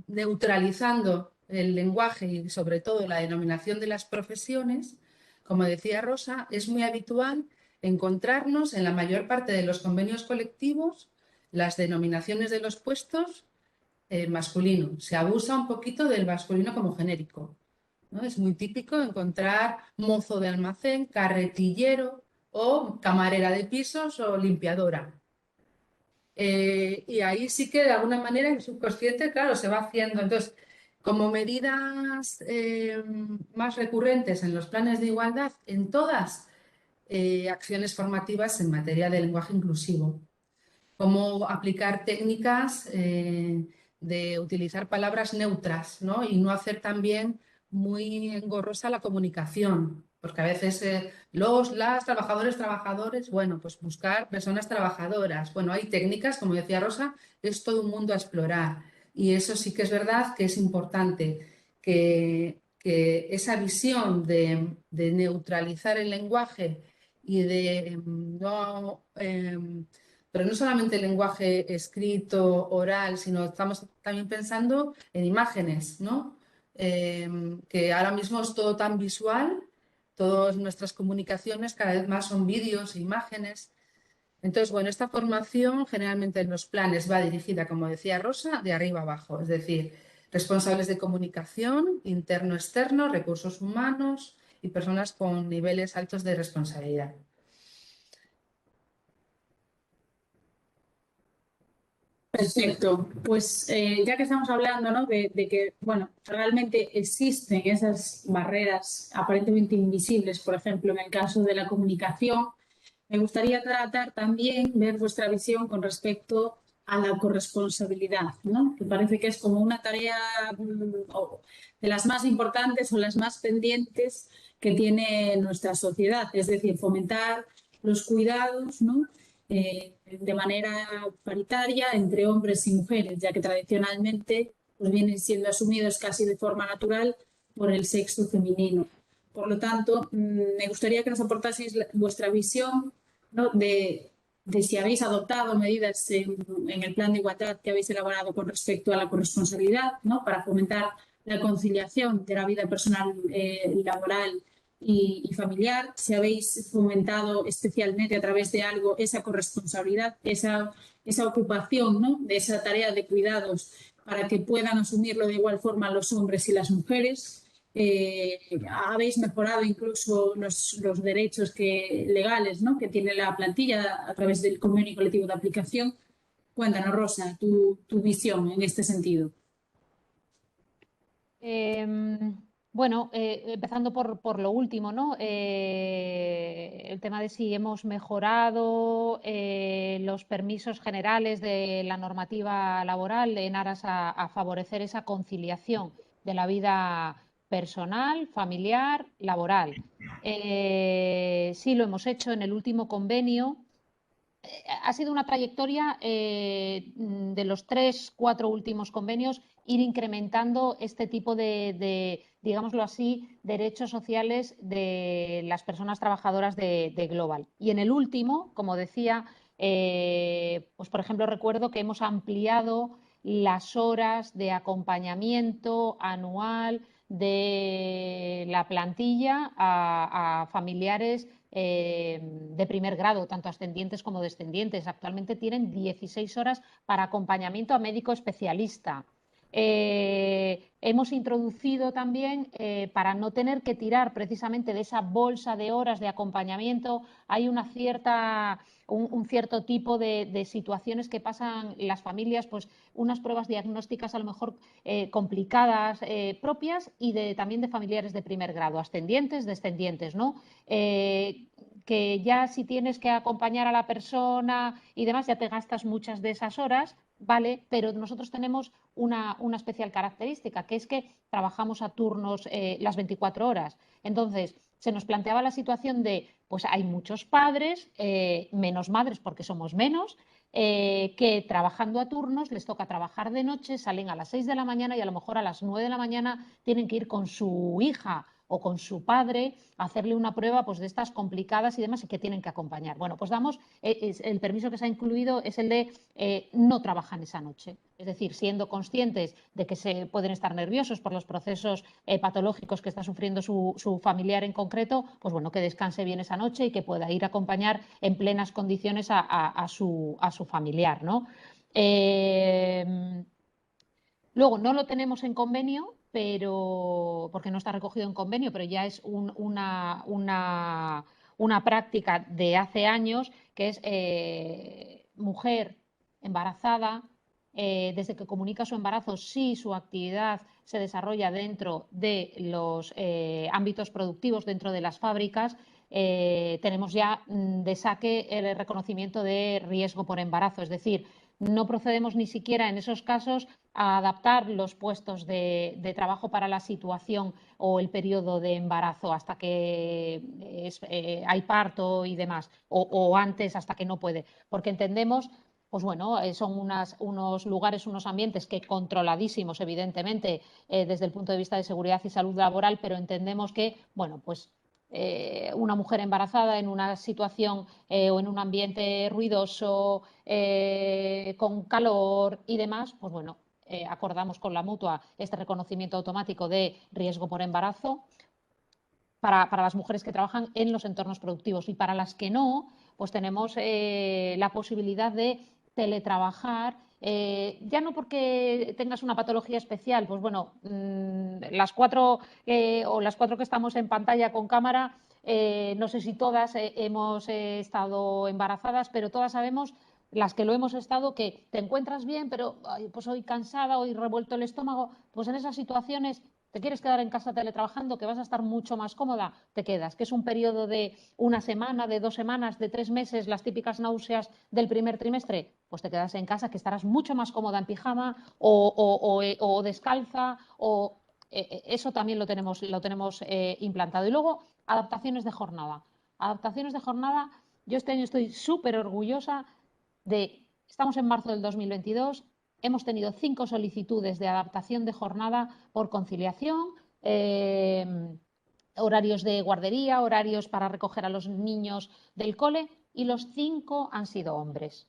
neutralizando el lenguaje y sobre todo la denominación de las profesiones, como decía Rosa, es muy habitual encontrarnos en la mayor parte de los convenios colectivos las denominaciones de los puestos masculino. Se abusa un poquito del masculino como genérico, ¿no? Es muy típico encontrar mozo de almacén, carretillero o camarera de pisos o limpiadora. Y ahí sí que de alguna manera el subconsciente, claro, se va haciendo. Entonces, como medidas más recurrentes en los planes de igualdad, en todas acciones formativas en materia de lenguaje inclusivo. Cómo aplicar técnicas de utilizar palabras neutras, ¿no? Y no hacer también muy engorrosa la comunicación, porque a veces las trabajadores, bueno, pues buscar personas trabajadoras. Bueno, hay técnicas, como decía Rosa, es todo un mundo a explorar. Y eso sí que es verdad que es importante, que esa visión de neutralizar el lenguaje y de no... pero no solamente el lenguaje escrito, oral, sino estamos también pensando en imágenes, ¿no? Que ahora mismo es todo tan visual, todas nuestras comunicaciones cada vez más son vídeos e imágenes. Entonces, bueno, esta formación generalmente en los planes va dirigida, como decía Rosa, de arriba abajo, es decir, responsables de comunicación, interno-externo, recursos humanos y personas con niveles altos de responsabilidad. Perfecto. Pues ya que estamos hablando, ¿no? de que, bueno, realmente existen esas barreras aparentemente invisibles, por ejemplo, en el caso de la comunicación, me gustaría tratar también, ver vuestra visión con respecto a la corresponsabilidad, ¿no? Que parece que es como una tarea de las más importantes o las más pendientes que tiene nuestra sociedad, es decir, fomentar los cuidados, ¿no? De manera paritaria entre hombres y mujeres, ya que tradicionalmente pues, vienen siendo asumidos casi de forma natural por el sexo femenino. Por lo tanto, me gustaría que nos aportaseis vuestra visión, ¿no? de si habéis adoptado medidas en el plan de igualdad que habéis elaborado con respecto a la corresponsabilidad, ¿no? Para fomentar la conciliación de la vida personal y laboral y familiar, si habéis fomentado especialmente a través de algo esa corresponsabilidad, esa ocupación, ¿no? De esa tarea de cuidados para que puedan asumirlo de igual forma los hombres y las mujeres. Habéis mejorado incluso los derechos legales, ¿no? Que tiene la plantilla a través del convenio colectivo de aplicación. Cuéntanos, Rosa, tu visión en este sentido. Bueno, empezando por lo último, ¿no? El tema de si hemos mejorado los permisos generales de la normativa laboral en aras a favorecer esa conciliación de la vida personal, familiar, laboral. Sí, lo hemos hecho en el último convenio. Ha sido una trayectoria de los 3-4 últimos convenios ir incrementando este tipo de, digámoslo así, derechos sociales de las personas trabajadoras de Global. Y en el último, como decía, pues por ejemplo recuerdo que hemos ampliado las horas de acompañamiento anual de la plantilla a familiares de primer grado, tanto ascendientes como descendientes. Actualmente tienen 16 horas para acompañamiento a médico especialista. Hemos introducido también, para no tener que tirar precisamente de esa bolsa de horas de acompañamiento, hay un cierto tipo de situaciones que pasan las familias, pues unas pruebas diagnósticas a lo mejor complicadas, propias y también de familiares de primer grado, ascendientes, descendientes, ¿no? Que ya si tienes que acompañar a la persona y demás, ya te gastas muchas de esas horas, ¿vale? Pero nosotros tenemos una especial característica, que es que trabajamos a turnos las 24 horas. Entonces, se nos planteaba la situación de, pues hay muchos padres, menos madres porque somos menos, que trabajando a turnos les toca trabajar de noche, salen a las 6 de la mañana y a lo mejor a las 9 de la mañana tienen que ir con su hija o con su padre a hacerle una prueba pues, de estas complicadas y demás y que tienen que acompañar. Bueno, pues damos, el permiso que se ha incluido es el de no trabajan esa noche. Es decir, siendo conscientes de que se pueden estar nerviosos por los procesos patológicos que está sufriendo su familiar en concreto, pues bueno, que descanse bien esa noche y que pueda ir a acompañar en plenas condiciones a su familiar, ¿no? Luego, no lo tenemos en convenio, porque no está recogido en convenio, pero ya es una práctica de hace años, que es mujer embarazada, desde que comunica su embarazo, si su actividad se desarrolla dentro de los ámbitos productivos, dentro de las fábricas, tenemos ya de saque el reconocimiento de riesgo por embarazo. Es decir, no procedemos ni siquiera en esos casos a adaptar los puestos de trabajo para la situación o el periodo de embarazo hasta que hay parto y demás, o antes hasta que no puede, porque entendemos, pues bueno, son unos lugares, unos ambientes que controladísimos, evidentemente, desde el punto de vista de seguridad y salud laboral, pero entendemos que, bueno, pues una mujer embarazada en una situación o en un ambiente ruidoso, con calor y demás, pues bueno, acordamos con la mutua este reconocimiento automático de riesgo por embarazo para las mujeres que trabajan en los entornos productivos, y para las que no, pues tenemos la posibilidad de teletrabajar, ya no porque tengas una patología especial, pues bueno, las cuatro que estamos en pantalla con cámara, no sé si todas hemos estado embarazadas, pero todas sabemos, las que lo hemos estado, que te encuentras bien, pero ay, pues hoy cansada, hoy revuelto el estómago, pues en esas situaciones te quieres quedar en casa teletrabajando, que vas a estar mucho más cómoda, te quedas, que es un periodo de una semana, de 2 semanas, de 3 meses, las típicas náuseas del primer trimestre, pues te quedas en casa, que estarás mucho más cómoda en pijama o descalza, o eso también lo tenemos implantado. Y luego, adaptaciones de jornada. Adaptaciones de jornada, yo este año estoy súper orgullosa estamos en marzo del 2022, hemos tenido 5 solicitudes de adaptación de jornada por conciliación, horarios de guardería, horarios para recoger a los niños del cole, y los 5 han sido hombres.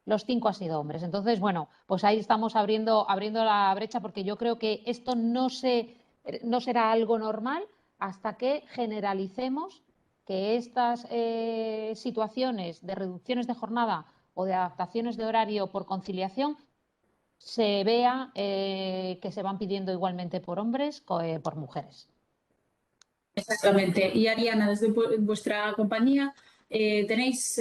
Los 5 han sido hombres. Entonces, bueno, pues ahí estamos abriendo la brecha, porque yo creo que esto no será algo normal hasta que generalicemos que estas situaciones de reducciones de jornada o de adaptaciones de horario por conciliación se vea que se van pidiendo igualmente por hombres que por mujeres. Exactamente. Y Ariana, desde vuestra compañía, ¿tenéis,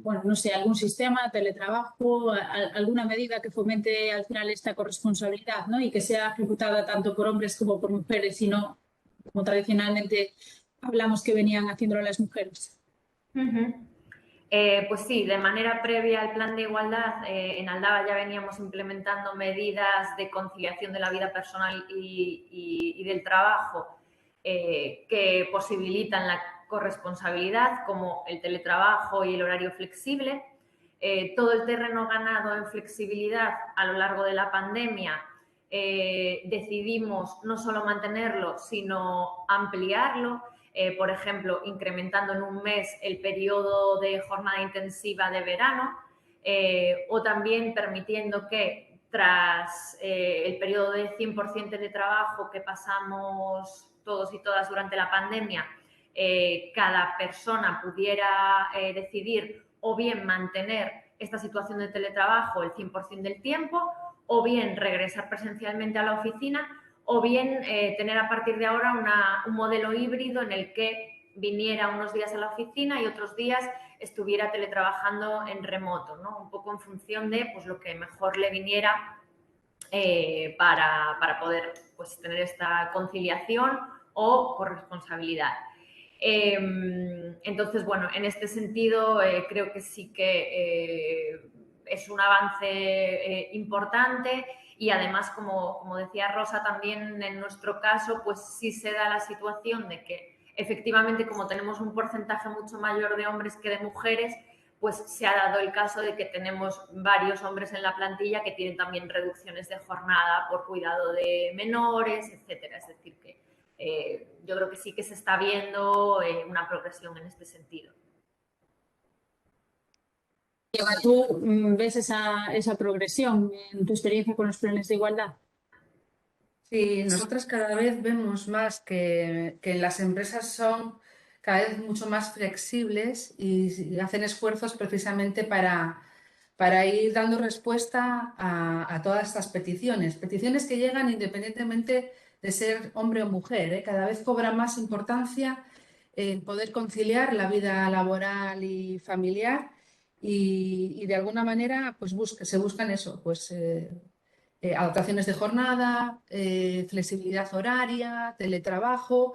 bueno, no sé, algún sistema, teletrabajo, alguna medida que fomente al final esta corresponsabilidad, ¿no? Y que sea ejecutada tanto por hombres como por mujeres, y no como tradicionalmente hablamos que venían haciéndolo las mujeres? Pues sí, de manera previa al plan de igualdad, en Aldaba ya veníamos implementando medidas de conciliación de la vida personal y del trabajo que posibilitan la corresponsabilidad, como el teletrabajo y el horario flexible. Todo el terreno ganado en flexibilidad a lo largo de la pandemia, decidimos no solo mantenerlo, sino ampliarlo. Por ejemplo, incrementando en un mes el periodo de jornada intensiva de verano, o también permitiendo que tras el periodo de 100% de trabajo que pasamos todos y todas durante la pandemia, cada persona pudiera decidir o bien mantener esta situación de teletrabajo el 100% del tiempo, o bien regresar presencialmente a la oficina, o bien tener a partir de ahora un modelo híbrido en el que viniera unos días a la oficina y otros días estuviera teletrabajando en remoto, ¿no? Un poco en función de pues, lo que mejor le viniera para poder pues, tener esta conciliación o corresponsabilidad. Entonces, bueno, en este sentido creo que sí que es un avance importante. Y además, como decía Rosa, también en nuestro caso, pues sí se da la situación de que efectivamente, como tenemos un porcentaje mucho mayor de hombres que de mujeres, pues se ha dado el caso de que tenemos varios hombres en la plantilla que tienen también reducciones de jornada por cuidado de menores, etcétera. Es decir, que yo creo que sí que se está viendo una progresión en este sentido. Eva, ¿tú ves esa progresión en tu experiencia con los planes de igualdad? Sí, nosotras cada vez vemos más que las empresas son cada vez mucho más flexibles y hacen esfuerzos precisamente para ir dando respuesta a todas estas peticiones que llegan independientemente de ser hombre o mujer, ¿eh? Cada vez cobra más importancia poder conciliar la vida laboral y familiar, y de alguna manera pues se buscan eso, pues adaptaciones de jornada, flexibilidad horaria, teletrabajo.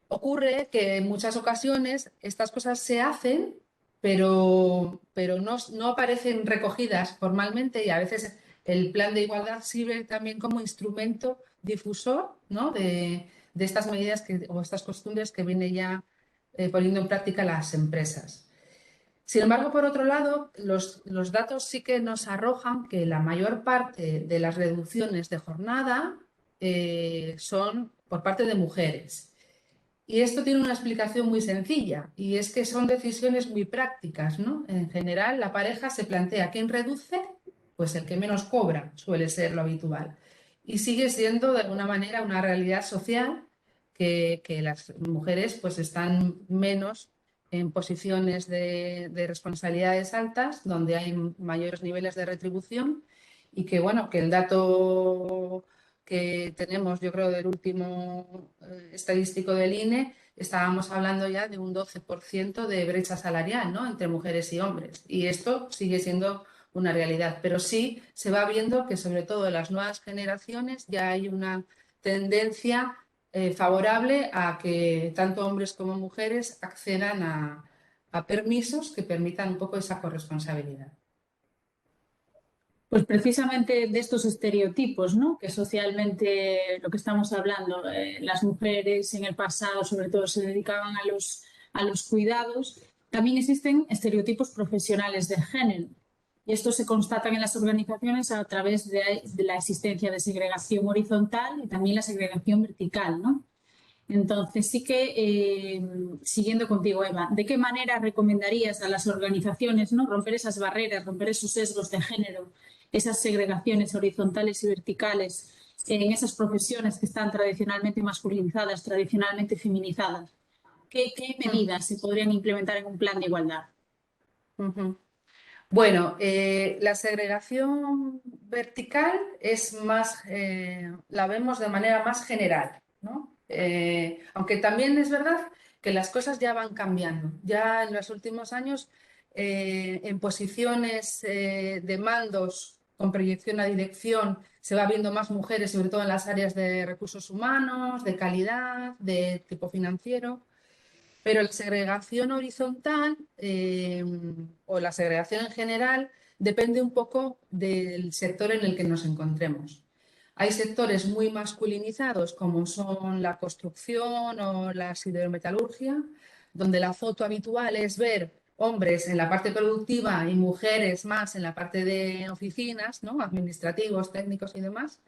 Ocurre que en muchas ocasiones estas cosas se hacen, pero no aparecen recogidas formalmente y a veces el plan de igualdad sirve también como instrumento difusor, ¿no? de estas medidas o estas costumbres que vienen ya poniendo en práctica las empresas. Sin embargo, por otro lado, los datos sí que nos arrojan que la mayor parte de las reducciones de jornada son por parte de mujeres. Y esto tiene una explicación muy sencilla, y es que son decisiones muy prácticas, ¿no? En general, la pareja se plantea quién reduce, pues el que menos cobra suele ser lo habitual. Y sigue siendo de alguna manera una realidad social que las mujeres pues están menos en posiciones de responsabilidades altas, donde hay mayores niveles de retribución, y que bueno, que el dato que tenemos, yo creo, del último estadístico del INE, estábamos hablando ya de un 12% de brecha salarial, ¿no? Entre mujeres y hombres. Y esto sigue siendo una realidad. Pero sí se va viendo que, sobre todo en las nuevas generaciones, ya hay una tendencia favorable a que tanto hombres como mujeres accedan a permisos que permitan un poco esa corresponsabilidad. Pues precisamente de estos estereotipos, ¿no? Que socialmente lo que estamos hablando, las mujeres en el pasado sobre todo se dedicaban a los cuidados, también existen estereotipos profesionales de género. Y estos se constatan en las organizaciones a través de la existencia de segregación horizontal y también la segregación vertical, ¿no? Entonces, sí que, siguiendo contigo, Eva, ¿de qué manera recomendarías a las organizaciones, ¿no? Romper esas barreras, romper esos sesgos de género, esas segregaciones horizontales y verticales en esas profesiones que están tradicionalmente masculinizadas, tradicionalmente feminizadas? ¿Qué medidas se podrían implementar en un plan de igualdad? Bueno, la segregación vertical es más, la vemos de manera más general, ¿no? Aunque también es verdad que las cosas ya van cambiando. Ya en los últimos años, en posiciones de mandos con proyección a dirección, se va viendo más mujeres, sobre todo en las áreas de recursos humanos, de calidad, de tipo financiero. Pero la segregación horizontal o la segregación en general depende un poco del sector en el que nos encontremos. Hay sectores muy masculinizados como son la construcción o la siderometalurgia, donde la foto habitual es ver hombres en la parte productiva y mujeres más en la parte de oficinas, ¿no? Administrativos, técnicos y demás.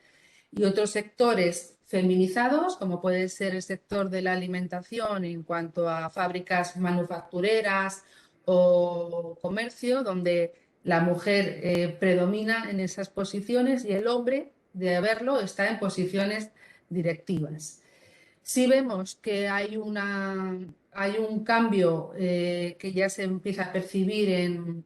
Y otros sectores feminizados, como puede ser el sector de la alimentación en cuanto a fábricas manufactureras o comercio, donde la mujer predomina en esas posiciones y el hombre, de haberlo, está en posiciones directivas. Sí vemos que hay un cambio que ya se empieza a percibir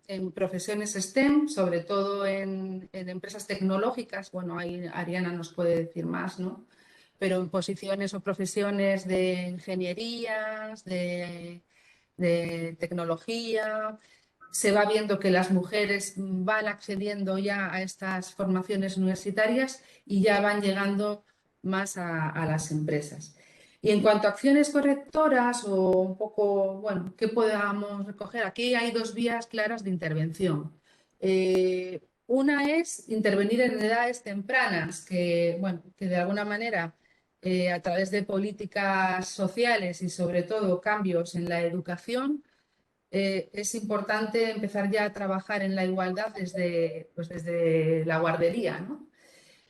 en profesiones STEM, sobre todo en empresas tecnológicas. Bueno, ahí Ariana nos puede decir más, ¿no? Pero en posiciones o profesiones de ingenierías, de tecnología, se va viendo que las mujeres van accediendo ya a estas formaciones universitarias y ya van llegando más a las empresas. Y en cuanto a acciones correctoras o un poco, bueno, ¿qué podamos recoger? Aquí hay dos vías claras de intervención. Una es intervenir en edades tempranas, que, bueno, que de alguna manera, a través de políticas sociales y sobre todo cambios en la educación, es importante empezar ya a trabajar en la igualdad desde la guardería, ¿no?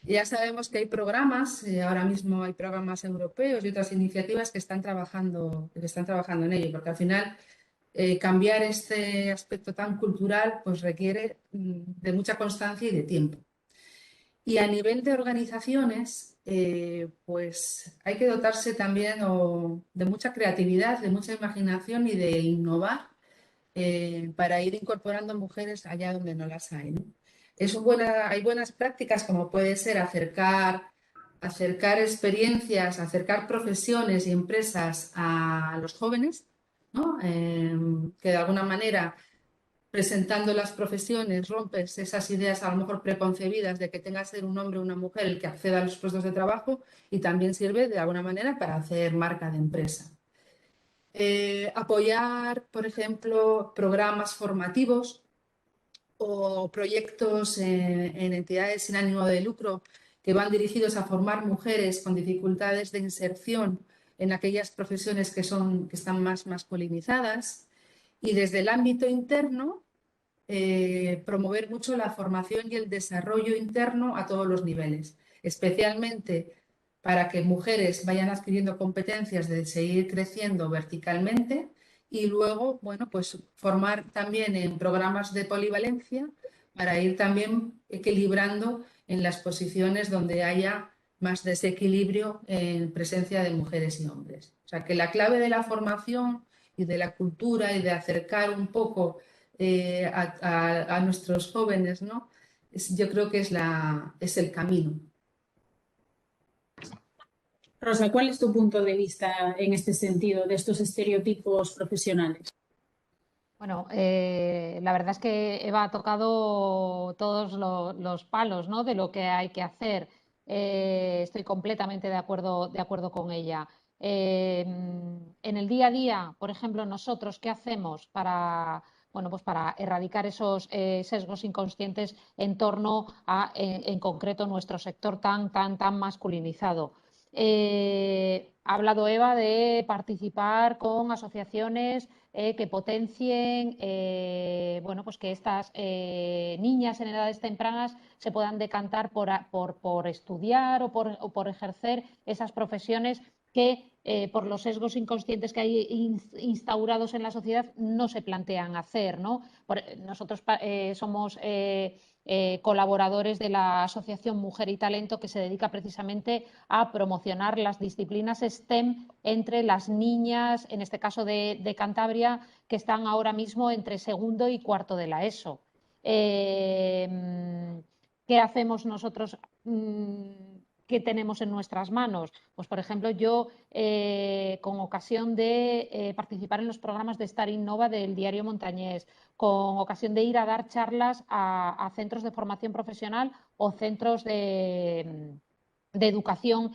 Ya sabemos que hay programas, ahora mismo hay programas europeos y otras iniciativas que están trabajando en ello, porque al final cambiar este aspecto tan cultural pues requiere de mucha constancia y de tiempo. Y a nivel de organizaciones, pues hay que dotarse también de mucha creatividad, de mucha imaginación y de innovar para ir incorporando mujeres allá donde no las hay, ¿no? Hay buenas prácticas como puede ser acercar experiencias, acercar profesiones y empresas a los jóvenes, ¿no? Que de alguna manera presentando las profesiones, rompes esas ideas a lo mejor preconcebidas de que tenga que ser un hombre o una mujer el que acceda a los puestos de trabajo, y también sirve de alguna manera para hacer marca de empresa. Apoyar, por ejemplo, programas formativos o proyectos en entidades sin ánimo de lucro que van dirigidos a formar mujeres con dificultades de inserción en aquellas profesiones que están más masculinizadas. Y desde el ámbito interno, promover mucho la formación y el desarrollo interno a todos los niveles, especialmente para que mujeres vayan adquiriendo competencias de seguir creciendo verticalmente, y luego, bueno, pues formar también en programas de polivalencia para ir también equilibrando en las posiciones donde haya más desequilibrio en presencia de mujeres y hombres. O sea, que la clave de la formación y de la cultura y de acercar un poco a nuestros jóvenes, ¿no? Yo creo que es el camino. Rosa, ¿cuál es tu punto de vista en este sentido de estos estereotipos profesionales? Bueno, la verdad es que Eva ha tocado todos los palos, ¿no?, de lo que hay que hacer. Estoy completamente de acuerdo con ella. En el día a día, por ejemplo, nosotros, ¿qué hacemos para, bueno, pues para erradicar esos sesgos inconscientes en torno a, en concreto, nuestro sector tan masculinizado? Ha hablado Eva de participar con asociaciones que potencien, bueno, pues que estas niñas en edades tempranas se puedan decantar por estudiar o por ejercer esas profesiones que por los sesgos inconscientes que hay instaurados en la sociedad no se plantean hacer, ¿no? Nosotros somos colaboradores de la Asociación Mujer y Talento, que se dedica precisamente a promocionar las disciplinas STEM entre las niñas, en este caso de Cantabria, que están ahora mismo entre segundo y cuarto de la ESO. ¿Qué hacemos nosotros? ¿Qué tenemos en nuestras manos? Pues, por ejemplo, yo, con ocasión de participar en los programas de Star Innova del diario Montañés, con ocasión de ir a dar charlas a centros de formación profesional o centros de educación,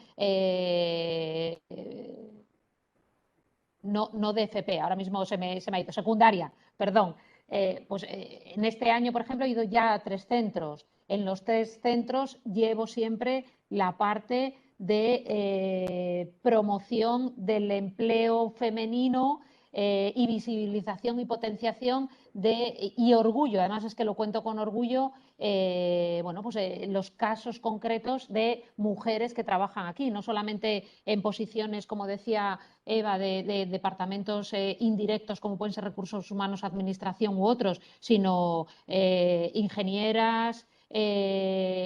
no de FP, ahora mismo se me ha ido, secundaria, perdón. Pues en este año, por ejemplo, he ido ya a 3 centros. En los 3 centros llevo siempre la parte de promoción del empleo femenino y visibilización y potenciación y orgullo, además es que lo cuento con orgullo, bueno, pues los casos concretos de mujeres que trabajan aquí, no solamente en posiciones, como decía Eva, de departamentos indirectos como pueden ser recursos humanos, administración u otros, sino ingenieras,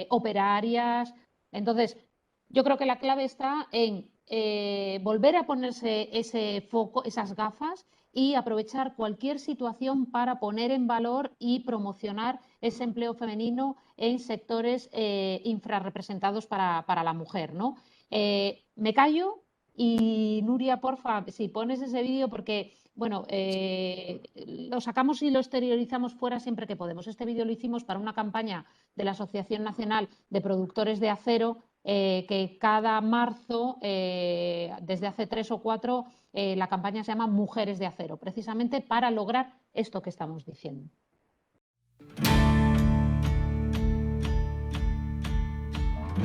operarias. Entonces, yo creo que la clave está en volver a ponerse ese foco, esas gafas, y aprovechar cualquier situación para poner en valor y promocionar ese empleo femenino en sectores infrarrepresentados para la mujer, ¿no? Me callo y, Nuria, porfa, si pones ese vídeo, porque bueno, lo sacamos y lo exteriorizamos fuera siempre que podemos. Este vídeo lo hicimos para una campaña de la Asociación Nacional de Productores de Acero, que cada marzo, desde hace 3 o 4, la campaña se llama Mujeres de Acero, precisamente para lograr esto que estamos diciendo.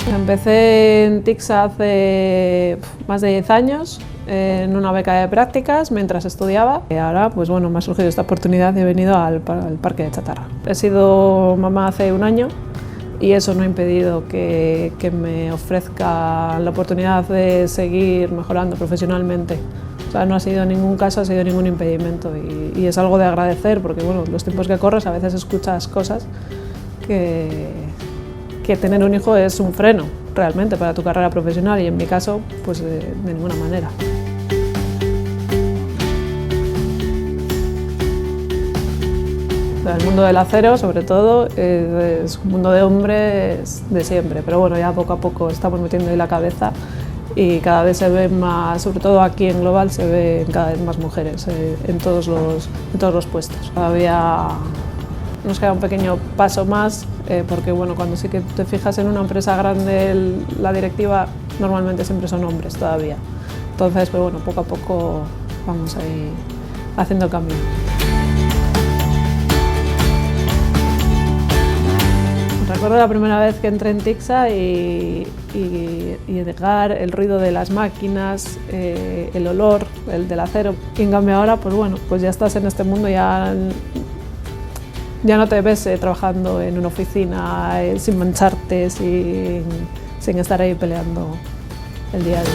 Empecé en TICSA hace más de 10 años, en una beca de prácticas mientras estudiaba. Y ahora, pues bueno, me ha surgido esta oportunidad y he venido al parque de chatarra. He sido mamá hace 1 año y eso no ha impedido que me ofrezca la oportunidad de seguir mejorando profesionalmente. O sea, no ha sido en ningún caso, ha sido ningún impedimento, y es algo de agradecer, porque bueno, los tiempos que corres a veces escuchas cosas que tener un hijo es un freno realmente para tu carrera profesional, y en mi caso, pues de ninguna manera. El mundo del acero, sobre todo, es un mundo de hombres de siempre, pero bueno, ya poco a poco estamos metiendo ahí la cabeza y cada vez se ven más, sobre todo aquí en Global, se ven cada vez más mujeres en todos los puestos. Todavía nos queda un pequeño paso más, porque bueno, cuando sí que te fijas en una empresa grande, la directiva normalmente siempre son hombres todavía. Entonces, pues bueno, poco a poco vamos a ir haciendo cambio. Recuerdo la primera vez que entré en TICSA y llegar, el ruido de las máquinas, el olor, el del acero. Y en cambio ahora, pues bueno, pues ya estás en este mundo, ya no te ves trabajando en una oficina sin mancharte, sin estar ahí peleando el día a día.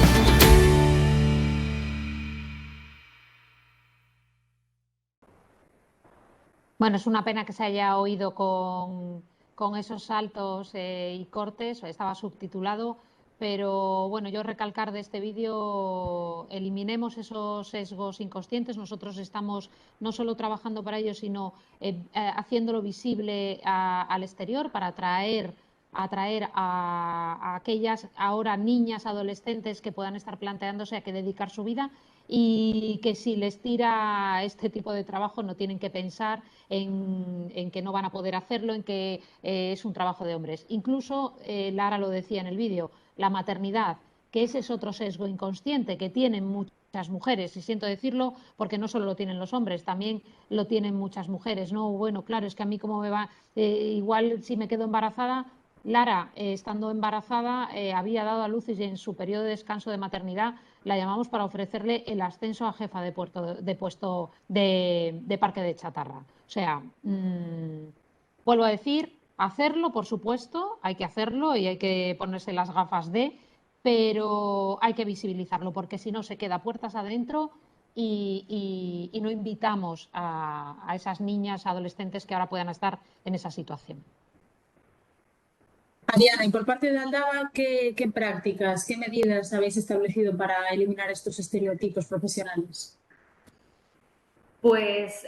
Bueno, es una pena que se haya oído con esos saltos y cortes, estaba subtitulado, pero bueno, yo recalcar de este vídeo, eliminemos esos sesgos inconscientes. Nosotros estamos no solo trabajando para ello, sino haciéndolo visible al exterior para atraer a aquellas ahora niñas, adolescentes que puedan estar planteándose a qué dedicar su vida, y que si les tira este tipo de trabajo no tienen que pensar en que no van a poder hacerlo, en que es un trabajo de hombres. Incluso, Lara lo decía en el vídeo, la maternidad, que ese es otro sesgo inconsciente que tienen muchas mujeres, y siento decirlo porque no solo lo tienen los hombres, también lo tienen muchas mujeres, ¿no? Bueno, claro, es que a mí cómo me va, igual si me quedo embarazada. Lara, estando embarazada, había dado a luz y en su periodo de descanso de maternidad la llamamos para ofrecerle el ascenso a jefa de puesto de parque de chatarra. O sea, vuelvo a decir, hacerlo, por supuesto, hay que hacerlo y hay que ponerse las gafas pero hay que visibilizarlo, porque si no se queda puertas adentro y no invitamos a esas niñas, adolescentes que ahora puedan estar en esa situación. Diana, y por parte de Aldaba, ¿qué prácticas, qué medidas habéis establecido para eliminar estos estereotipos profesionales? Pues,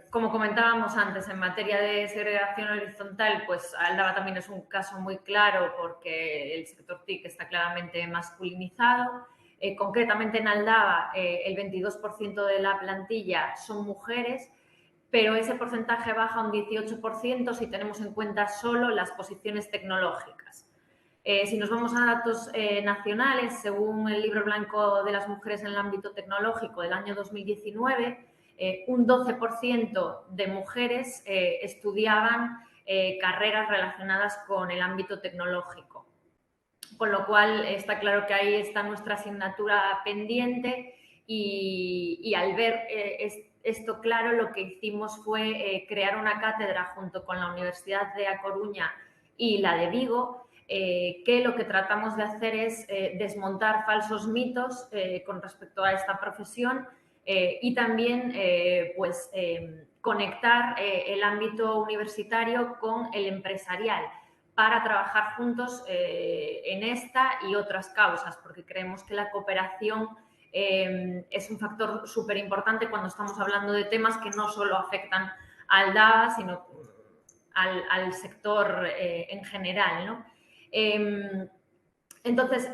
como comentábamos antes, en materia de segregación horizontal, pues Aldaba también es un caso muy claro porque el sector TIC está claramente masculinizado. Concretamente en Aldaba, el 22% de la plantilla son mujeres, pero ese porcentaje baja un 18% si tenemos en cuenta solo las posiciones tecnológicas. Si nos vamos a datos nacionales, según el Libro Blanco de las Mujeres en el Ámbito Tecnológico del año 2019, un 12% de mujeres estudiaban carreras relacionadas con el ámbito tecnológico. Con lo cual, está claro que ahí está nuestra asignatura pendiente y al ver esto claro, lo que hicimos fue crear una cátedra junto con la Universidad de A Coruña y la de Vigo, que lo que tratamos de hacer es desmontar falsos mitos con respecto a esta profesión y también conectar el ámbito universitario con el empresarial para trabajar juntos en esta y otras causas, porque creemos que la cooperación es un factor súper importante cuando estamos hablando de temas que no solo afectan al DAA, sino al sector en general, ¿no? Entonces,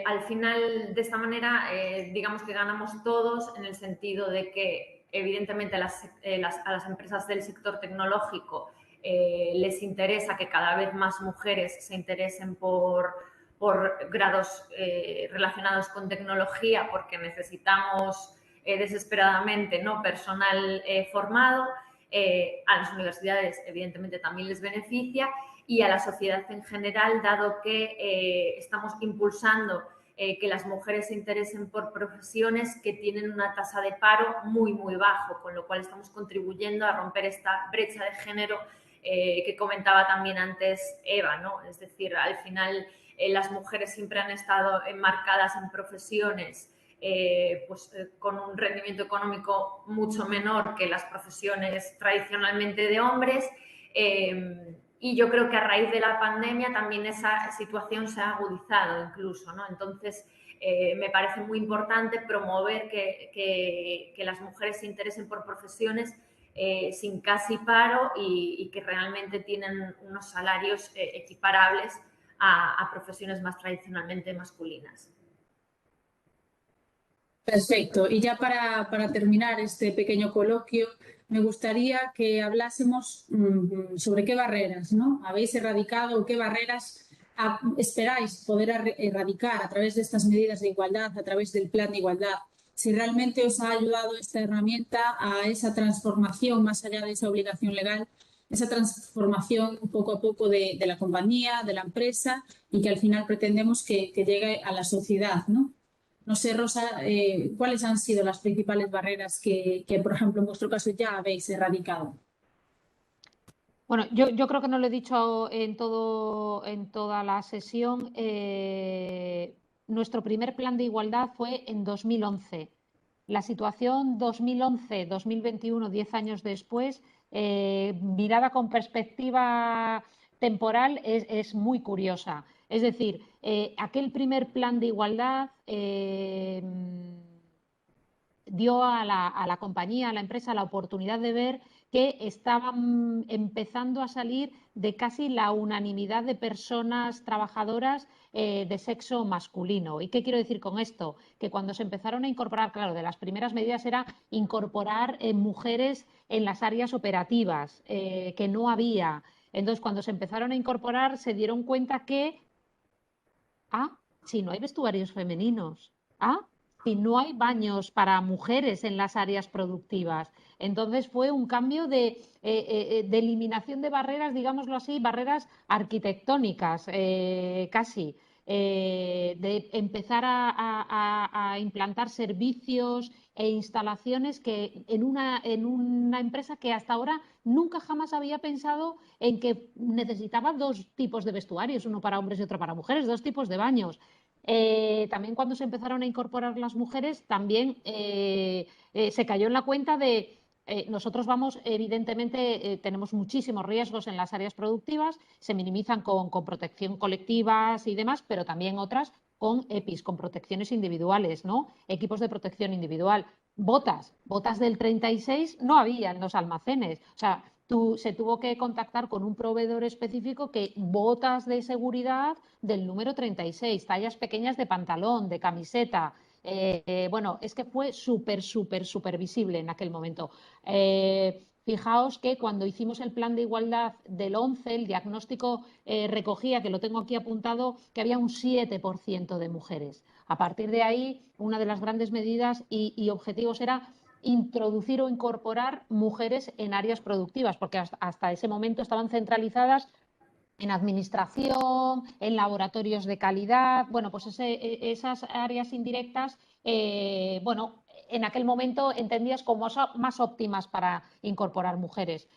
al final, de esta manera, digamos que ganamos todos en el sentido de que, evidentemente, a las empresas del sector tecnológico les interesa que cada vez más mujeres se interesen por grados relacionados con tecnología, porque necesitamos desesperadamente, ¿no?, personal formado. A las universidades, evidentemente, también les beneficia, y a la sociedad en general, dado que estamos impulsando que las mujeres se interesen por profesiones que tienen una tasa de paro muy, muy bajo, con lo cual estamos contribuyendo a romper esta brecha de género que comentaba también antes Eva, ¿no? Es decir, al final las mujeres siempre han estado enmarcadas en profesiones con un rendimiento económico mucho menor que las profesiones tradicionalmente de hombres. Y yo creo que a raíz de la pandemia también esa situación se ha agudizado incluso, ¿no? Entonces, me parece muy importante promover que las mujeres se interesen por profesiones sin casi paro y que realmente tienen unos salarios equiparables a profesiones más tradicionalmente masculinas. Perfecto. Y ya para terminar este pequeño coloquio, me gustaría que hablásemos sobre qué barreras, ¿no?, habéis erradicado o qué barreras esperáis poder erradicar a través de estas medidas de igualdad, a través del plan de igualdad. Si realmente os ha ayudado esta herramienta a esa transformación más allá de esa obligación legal, esa transformación poco a poco de la compañía, de la empresa, y que al final pretendemos que llegue a la sociedad, ¿no? No sé, Rosa, ¿cuáles han sido las principales barreras que, por ejemplo, en vuestro caso ya habéis erradicado? Bueno, yo creo que no lo he dicho en toda la sesión. Nuestro primer plan de igualdad fue en 2011. La situación 2011-2021, 10 años después, mirada con perspectiva temporal, es muy curiosa. Es decir, aquel primer plan de igualdad dio a la compañía, a la empresa, la oportunidad de ver que estaban empezando a salir de casi la unanimidad de personas trabajadoras de sexo masculino. ¿Y qué quiero decir con esto? Que cuando se empezaron a incorporar, claro, de las primeras medidas era incorporar mujeres en las áreas operativas, que no había. Entonces, cuando se empezaron a incorporar, se dieron cuenta que, si no hay vestuarios femeninos, si no hay baños para mujeres en las áreas productivas. Entonces fue un cambio de eliminación de barreras, digámoslo así, barreras arquitectónicas casi, de empezar a implantar servicios e instalaciones que en una empresa que hasta ahora nunca jamás había pensado en que necesitaba dos tipos de vestuarios, uno para hombres y otro para mujeres, dos tipos de baños. También cuando se empezaron a incorporar las mujeres, también se cayó en la cuenta de nosotros vamos, evidentemente, tenemos muchísimos riesgos en las áreas productivas, se minimizan con protección colectivas y demás, pero también otras con EPIs, con protecciones individuales, ¿no? Equipos de protección individual. Botas del 36 no había en los almacenes. O sea, se tuvo que contactar con un proveedor específico que botas de seguridad del número 36, tallas pequeñas de pantalón, de camiseta. Bueno, es que fue súper visible en aquel momento. Fijaos que cuando hicimos el plan de igualdad del 11, el diagnóstico recogía, que lo tengo aquí apuntado, que había un 7% de mujeres. A partir de ahí, una de las grandes medidas y objetivos era introducir o incorporar mujeres en áreas productivas, porque hasta ese momento estaban centralizadas en administración, en laboratorios de calidad. Bueno, pues esas áreas indirectas, bueno, en aquel momento entendidas como más óptimas para incorporar mujeres.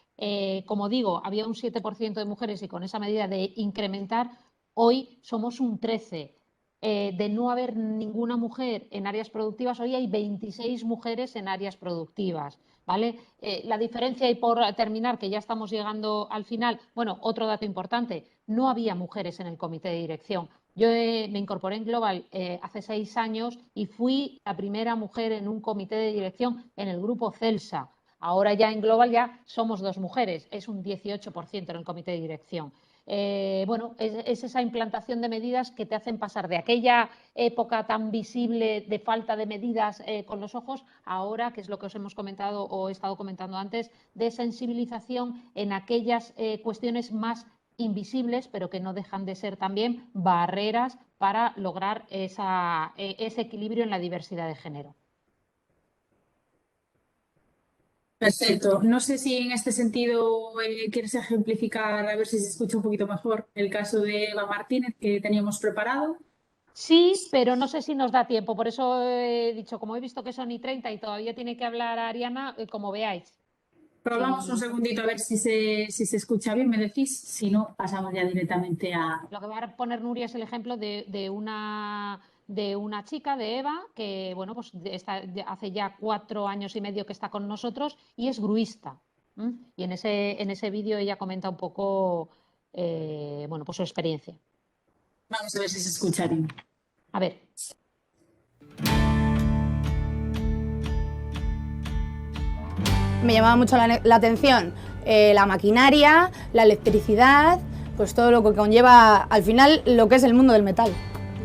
Como digo, había un 7% de mujeres y con esa medida de incrementar, hoy somos un 13%. De no haber ninguna mujer en áreas productivas, hoy hay 26 mujeres en áreas productivas, ¿vale? La diferencia, y por terminar, que ya estamos llegando al final, bueno, otro dato importante, no había mujeres en el comité de dirección. Yo me incorporé en Global hace 6 años y fui la primera mujer en un comité de dirección en el grupo Celsa. Ahora ya en Global ya somos 2 mujeres, es un 18% en el comité de dirección. Bueno, es esa implantación de medidas que te hacen pasar de aquella época tan visible de falta de medidas con los ojos, ahora, que es lo que os hemos comentado o he estado comentando antes, de sensibilización en aquellas cuestiones más invisibles, pero que no dejan de ser también barreras para lograr ese equilibrio en la diversidad de género. Perfecto. No sé si en este sentido quieres ejemplificar, a ver si se escucha un poquito mejor, el caso de Eva Martínez que teníamos preparado. Sí, pero no sé si nos da tiempo. Por eso he dicho, como he visto que son y 30 y todavía tiene que hablar Ariana, como veáis. Probamos un segundito a ver si se escucha bien, me decís. Si no, pasamos ya directamente a... Lo que va a poner Nuria es el ejemplo de una chica, de Eva, que bueno, pues hace ya 4 años y medio que está con nosotros y es gruista. Y en ese vídeo ella comenta un poco bueno, pues su experiencia. Vamos a ver si se escucha bien. A ver. Me llamaba mucho la atención la maquinaria, la electricidad, pues todo lo que conlleva al final lo que es el mundo del metal.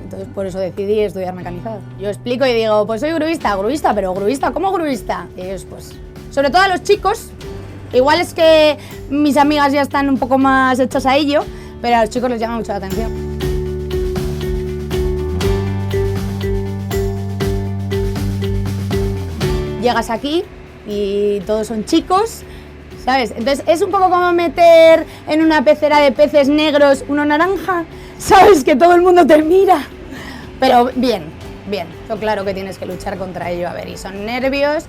Entonces por eso decidí estudiar mecanizado. Yo explico y digo, pues soy gruista, pero gruista, ¿cómo gruista? Y ellos, pues sobre todo a los chicos. Igual es que mis amigas ya están un poco más hechas a ello, pero a los chicos les llama mucho la atención. Llegas aquí y todos son chicos, ¿sabes? Entonces es un poco como meter en una pecera de peces negros uno naranja, ¿sabes? Que todo el mundo te mira. Pero bien, yo claro que tienes que luchar contra ello, a ver, y son nervios.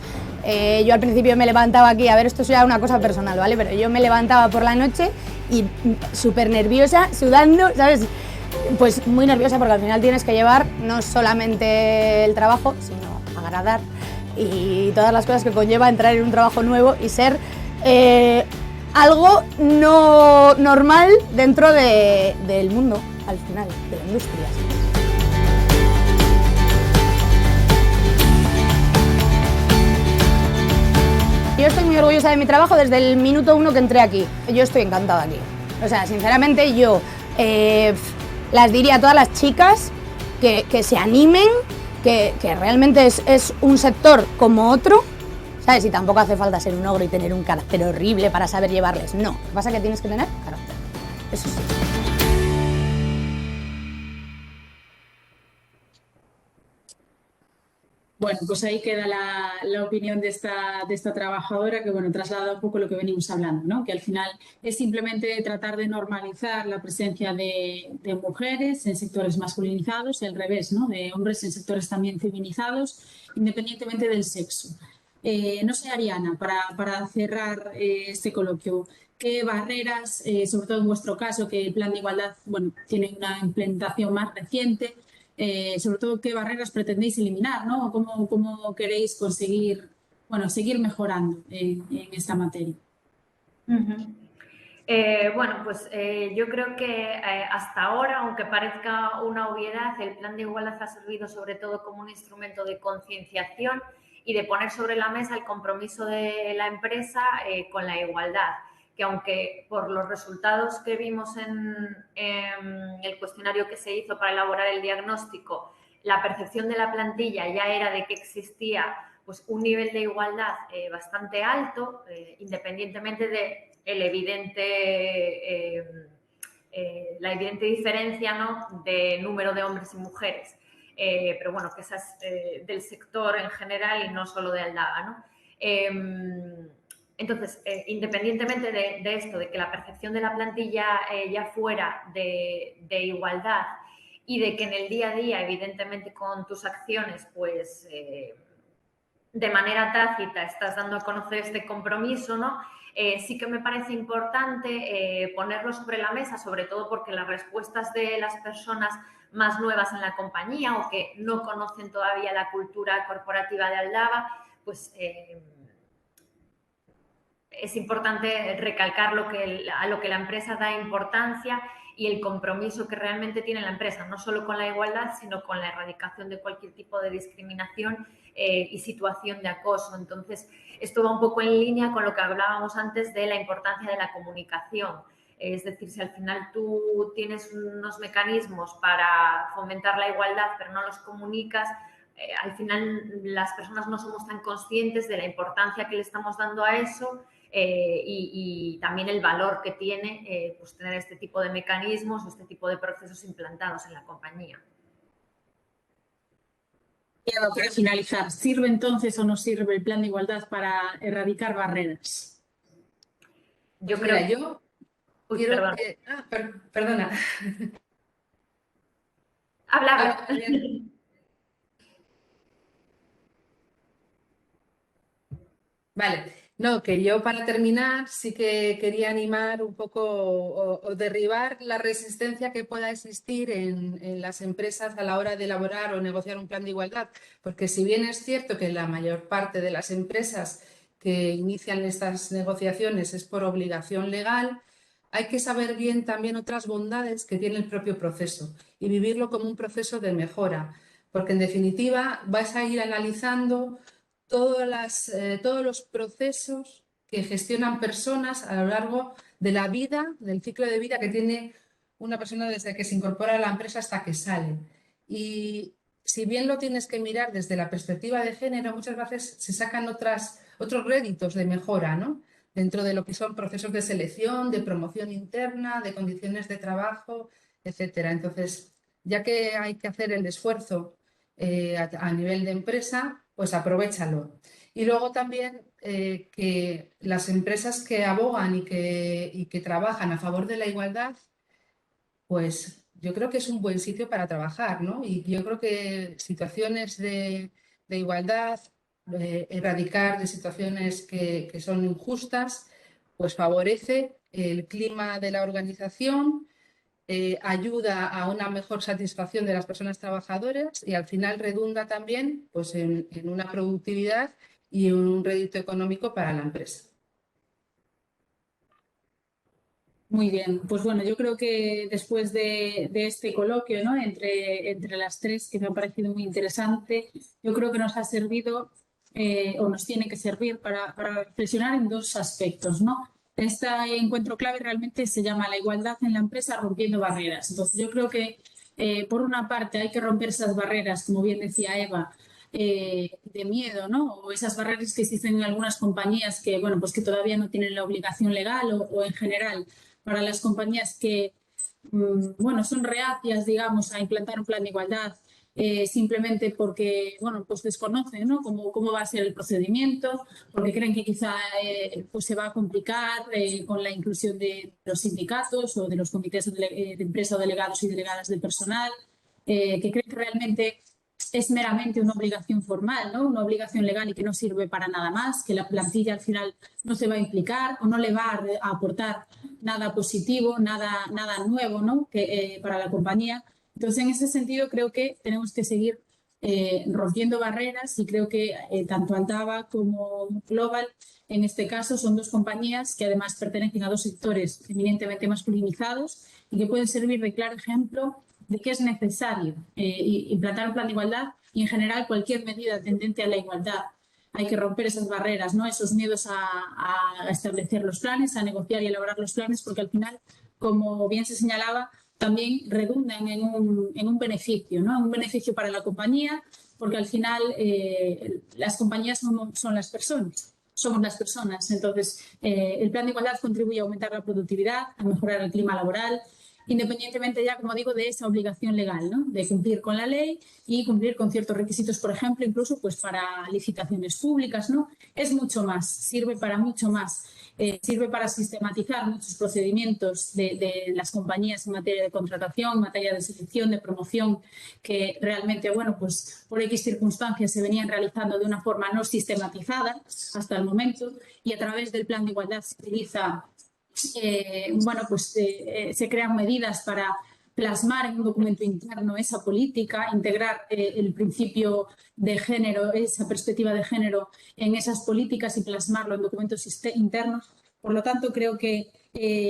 Yo al principio me levantaba aquí, a ver, esto es ya una cosa personal, ¿vale? Pero yo me levantaba por la noche y súper nerviosa, sudando, ¿sabes? Pues muy nerviosa porque al final tienes que llevar no solamente el trabajo, sino agradar y todas las cosas que conlleva entrar en un trabajo nuevo y ser algo no normal dentro del mundo, al final, de la industria. Yo estoy muy orgullosa de mi trabajo desde el minuto 1 que entré aquí. Yo estoy encantada aquí. O sea, sinceramente yo las diría a todas las chicas que se animen, que realmente es un sector como otro, ¿sabes? Y tampoco hace falta ser un ogro y tener un carácter horrible para saber llevarles. No, lo que pasa es que tienes que tener carácter. Eso sí. Bueno, pues ahí queda la opinión de esta trabajadora que, bueno, traslada un poco lo que venimos hablando, ¿no? Que al final es simplemente tratar de normalizar la presencia de mujeres en sectores masculinizados y al revés, ¿no? De hombres en sectores también feminizados, independientemente del sexo. No sé, Ariana, para cerrar este coloquio, ¿qué barreras, sobre todo en vuestro caso, que el Plan de Igualdad, bueno, tiene una implementación más reciente, sobre todo qué barreras pretendéis eliminar, ¿no? ¿Cómo queréis conseguir, bueno, seguir mejorando en esta materia? Bueno, pues yo creo que hasta ahora, aunque parezca una obviedad, el Plan de Igualdad ha servido sobre todo como un instrumento de concienciación y de poner sobre la mesa el compromiso de la empresa con la igualdad, que aunque por los resultados que vimos en el cuestionario que se hizo para elaborar el diagnóstico, la percepción de la plantilla ya era de que existía pues, un nivel de igualdad bastante alto, independientemente de la evidente diferencia, ¿no?, de número de hombres y mujeres. Pero bueno, que esa es del sector en general y no solo de Aldaba, ¿no? Entonces, independientemente de esto, de que la percepción de la plantilla ya fuera de igualdad y de que en el día a día, evidentemente, con tus acciones, pues de manera tácita estás dando a conocer este compromiso, ¿no? Sí que me parece importante ponerlo sobre la mesa, sobre todo porque las respuestas de las personas más nuevas en la compañía o que no conocen todavía la cultura corporativa de Aldaba, pues es importante recalcar a lo que la empresa da importancia y el compromiso que realmente tiene la empresa, no solo con la igualdad, sino con la erradicación de cualquier tipo de discriminación y situación de acoso. Entonces, esto va un poco en línea con lo que hablábamos antes de la importancia de la comunicación. Es decir, si al final tú tienes unos mecanismos para fomentar la igualdad, pero no los comunicas, al final las personas no somos tan conscientes de la importancia que le estamos dando a eso y también el valor que tiene pues tener este tipo de mecanismos o este tipo de procesos implantados en la compañía. Para finalizar, ¿sirve entonces o no sirve el Plan de Igualdad para erradicar barreras? Yo creo Mira, yo quiero perdón. que... perdona. Habla. Vale, no, que yo para terminar sí que quería animar un poco o derribar la resistencia que pueda existir en las empresas a la hora de elaborar o negociar un plan de igualdad, porque si bien es cierto que la mayor parte de las empresas que inician estas negociaciones es por obligación legal, hay que saber bien también otras bondades que tiene el propio proceso y vivirlo como un proceso de mejora, porque en definitiva vas a ir analizando todos los procesos que gestionan personas a lo largo de la vida, del ciclo de vida que tiene una persona desde que se incorpora a la empresa hasta que sale. Y si bien lo tienes que mirar desde la perspectiva de género, muchas veces se sacan otros réditos de mejora, ¿no? Dentro de lo que son procesos de selección, de promoción interna, de condiciones de trabajo, etcétera. Entonces, ya que hay que hacer el esfuerzo a nivel de empresa, pues aprovéchalo. Y luego también que las empresas que abogan y que trabajan a favor de la igualdad, pues yo creo que es un buen sitio para trabajar, ¿no? Y yo creo que situaciones de igualdad, erradicar de situaciones que son injustas, pues favorece el clima de la organización, ayuda a una mejor satisfacción de las personas trabajadoras y al final redunda también pues, en una productividad y un rédito económico para la empresa. Muy bien, pues bueno, yo creo que después de este coloquio, ¿no? entre las tres, que me ha parecido muy interesante, yo creo que nos ha servido o nos tiene que servir para reflexionar en dos aspectos, ¿no? Este encuentro clave realmente se llama la igualdad en la empresa rompiendo barreras. Entonces yo creo que por una parte hay que romper esas barreras, como bien decía Eva, de miedo, ¿no? O esas barreras que existen en algunas compañías que, bueno, pues que todavía no tienen la obligación legal o en general para las compañías que, bueno, son reacias, digamos, a implantar un plan de igualdad simplemente porque, bueno, pues desconocen, ¿no? Cómo va a ser el procedimiento, porque creen que quizá pues se va a complicar con la inclusión de los sindicatos o de los comités de empresa o delegados y delegadas del personal, que creen que realmente es meramente una obligación formal, ¿no? Una obligación legal y que no sirve para nada más, que la plantilla al final no se va a implicar o no le va a aportar nada positivo, nada nuevo, ¿no? Para la compañía. Entonces, en ese sentido, creo que tenemos que seguir rompiendo barreras y creo que tanto Aldaba como Global, en este caso, son dos compañías que además pertenecen a dos sectores eminentemente masculinizados y que pueden servir de claro ejemplo de que es necesario implantar un plan de igualdad y, en general, cualquier medida tendente a la igualdad. Hay que romper esas barreras, ¿no? Esos miedos a establecer los planes, a negociar y elaborar los planes, porque al final, como bien se señalaba, también redundan en un beneficio, ¿no? Un beneficio para la compañía, porque al final las compañías son las personas. Somos las personas. Entonces, el plan de igualdad contribuye a aumentar la productividad, a mejorar el clima laboral, independientemente ya, como digo, de esa obligación legal, ¿no? De cumplir con la ley y cumplir con ciertos requisitos, por ejemplo, incluso pues para licitaciones públicas, ¿no? Es mucho más, sirve para mucho más. Sirve para sistematizar muchos procedimientos de las compañías en materia de contratación, en materia de selección, de promoción, que realmente, bueno, pues por X circunstancias se venían realizando de una forma no sistematizada hasta el momento, y a través del plan de igualdad se utiliza bueno, pues se crean medidas para plasmar en un documento interno esa política, integrar el principio de género, esa perspectiva de género en esas políticas y plasmarlo en documentos internos. Por lo tanto, creo que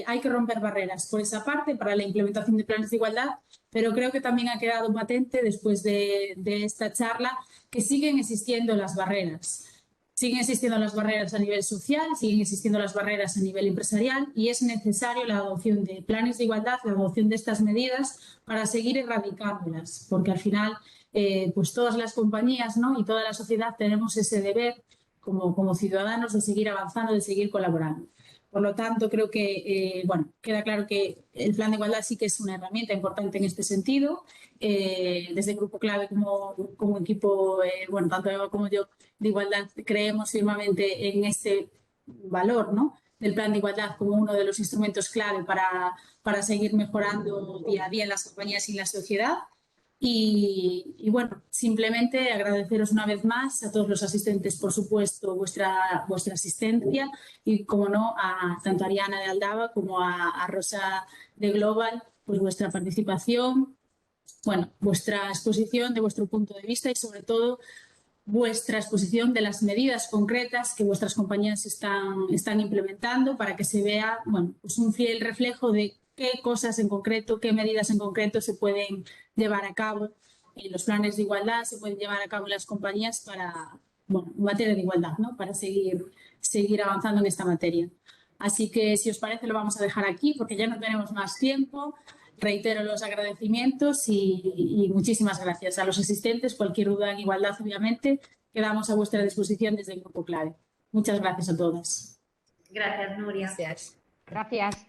hay que romper barreras por esa parte para la implementación de planes de igualdad, pero creo que también ha quedado patente después de esta charla que siguen existiendo las barreras. Siguen existiendo las barreras a nivel social, siguen existiendo las barreras a nivel empresarial y es necesario la adopción de planes de igualdad, la adopción de estas medidas para seguir erradicándolas, porque al final pues todas las compañías, ¿no? Y toda la sociedad tenemos ese deber como ciudadanos de seguir avanzando, de seguir colaborando. Por lo tanto, creo que bueno, queda claro que el plan de igualdad sí que es una herramienta importante en este sentido. Desde el Grupo Clave como equipo, bueno, tanto Eva como yo, de igualdad, creemos firmemente en este valor, ¿no? Del plan de igualdad como uno de los instrumentos clave para seguir mejorando día a día en las compañías y en la sociedad. Y bueno, simplemente agradeceros una vez más a todos los asistentes, por supuesto, vuestra asistencia y, como no, a tanto a Ariana de Aldaba como a Rosa de Global, pues vuestra participación, bueno, vuestra exposición de vuestro punto de vista y, sobre todo, vuestra exposición de las medidas concretas que vuestras compañías están implementando para que se vea, bueno, pues un fiel reflejo de qué cosas en concreto, qué medidas en concreto se pueden llevar a cabo en los planes de igualdad, se pueden llevar a cabo en las compañías para, bueno, en materia de igualdad, ¿no? Para seguir avanzando en esta materia. Así que, si os parece, lo vamos a dejar aquí porque ya no tenemos más tiempo. Reitero los agradecimientos y muchísimas gracias a los asistentes. Cualquier duda en igualdad, obviamente, quedamos a vuestra disposición desde el Grupo Clave. Muchas gracias a todas. Gracias, Nuria. Gracias. Gracias.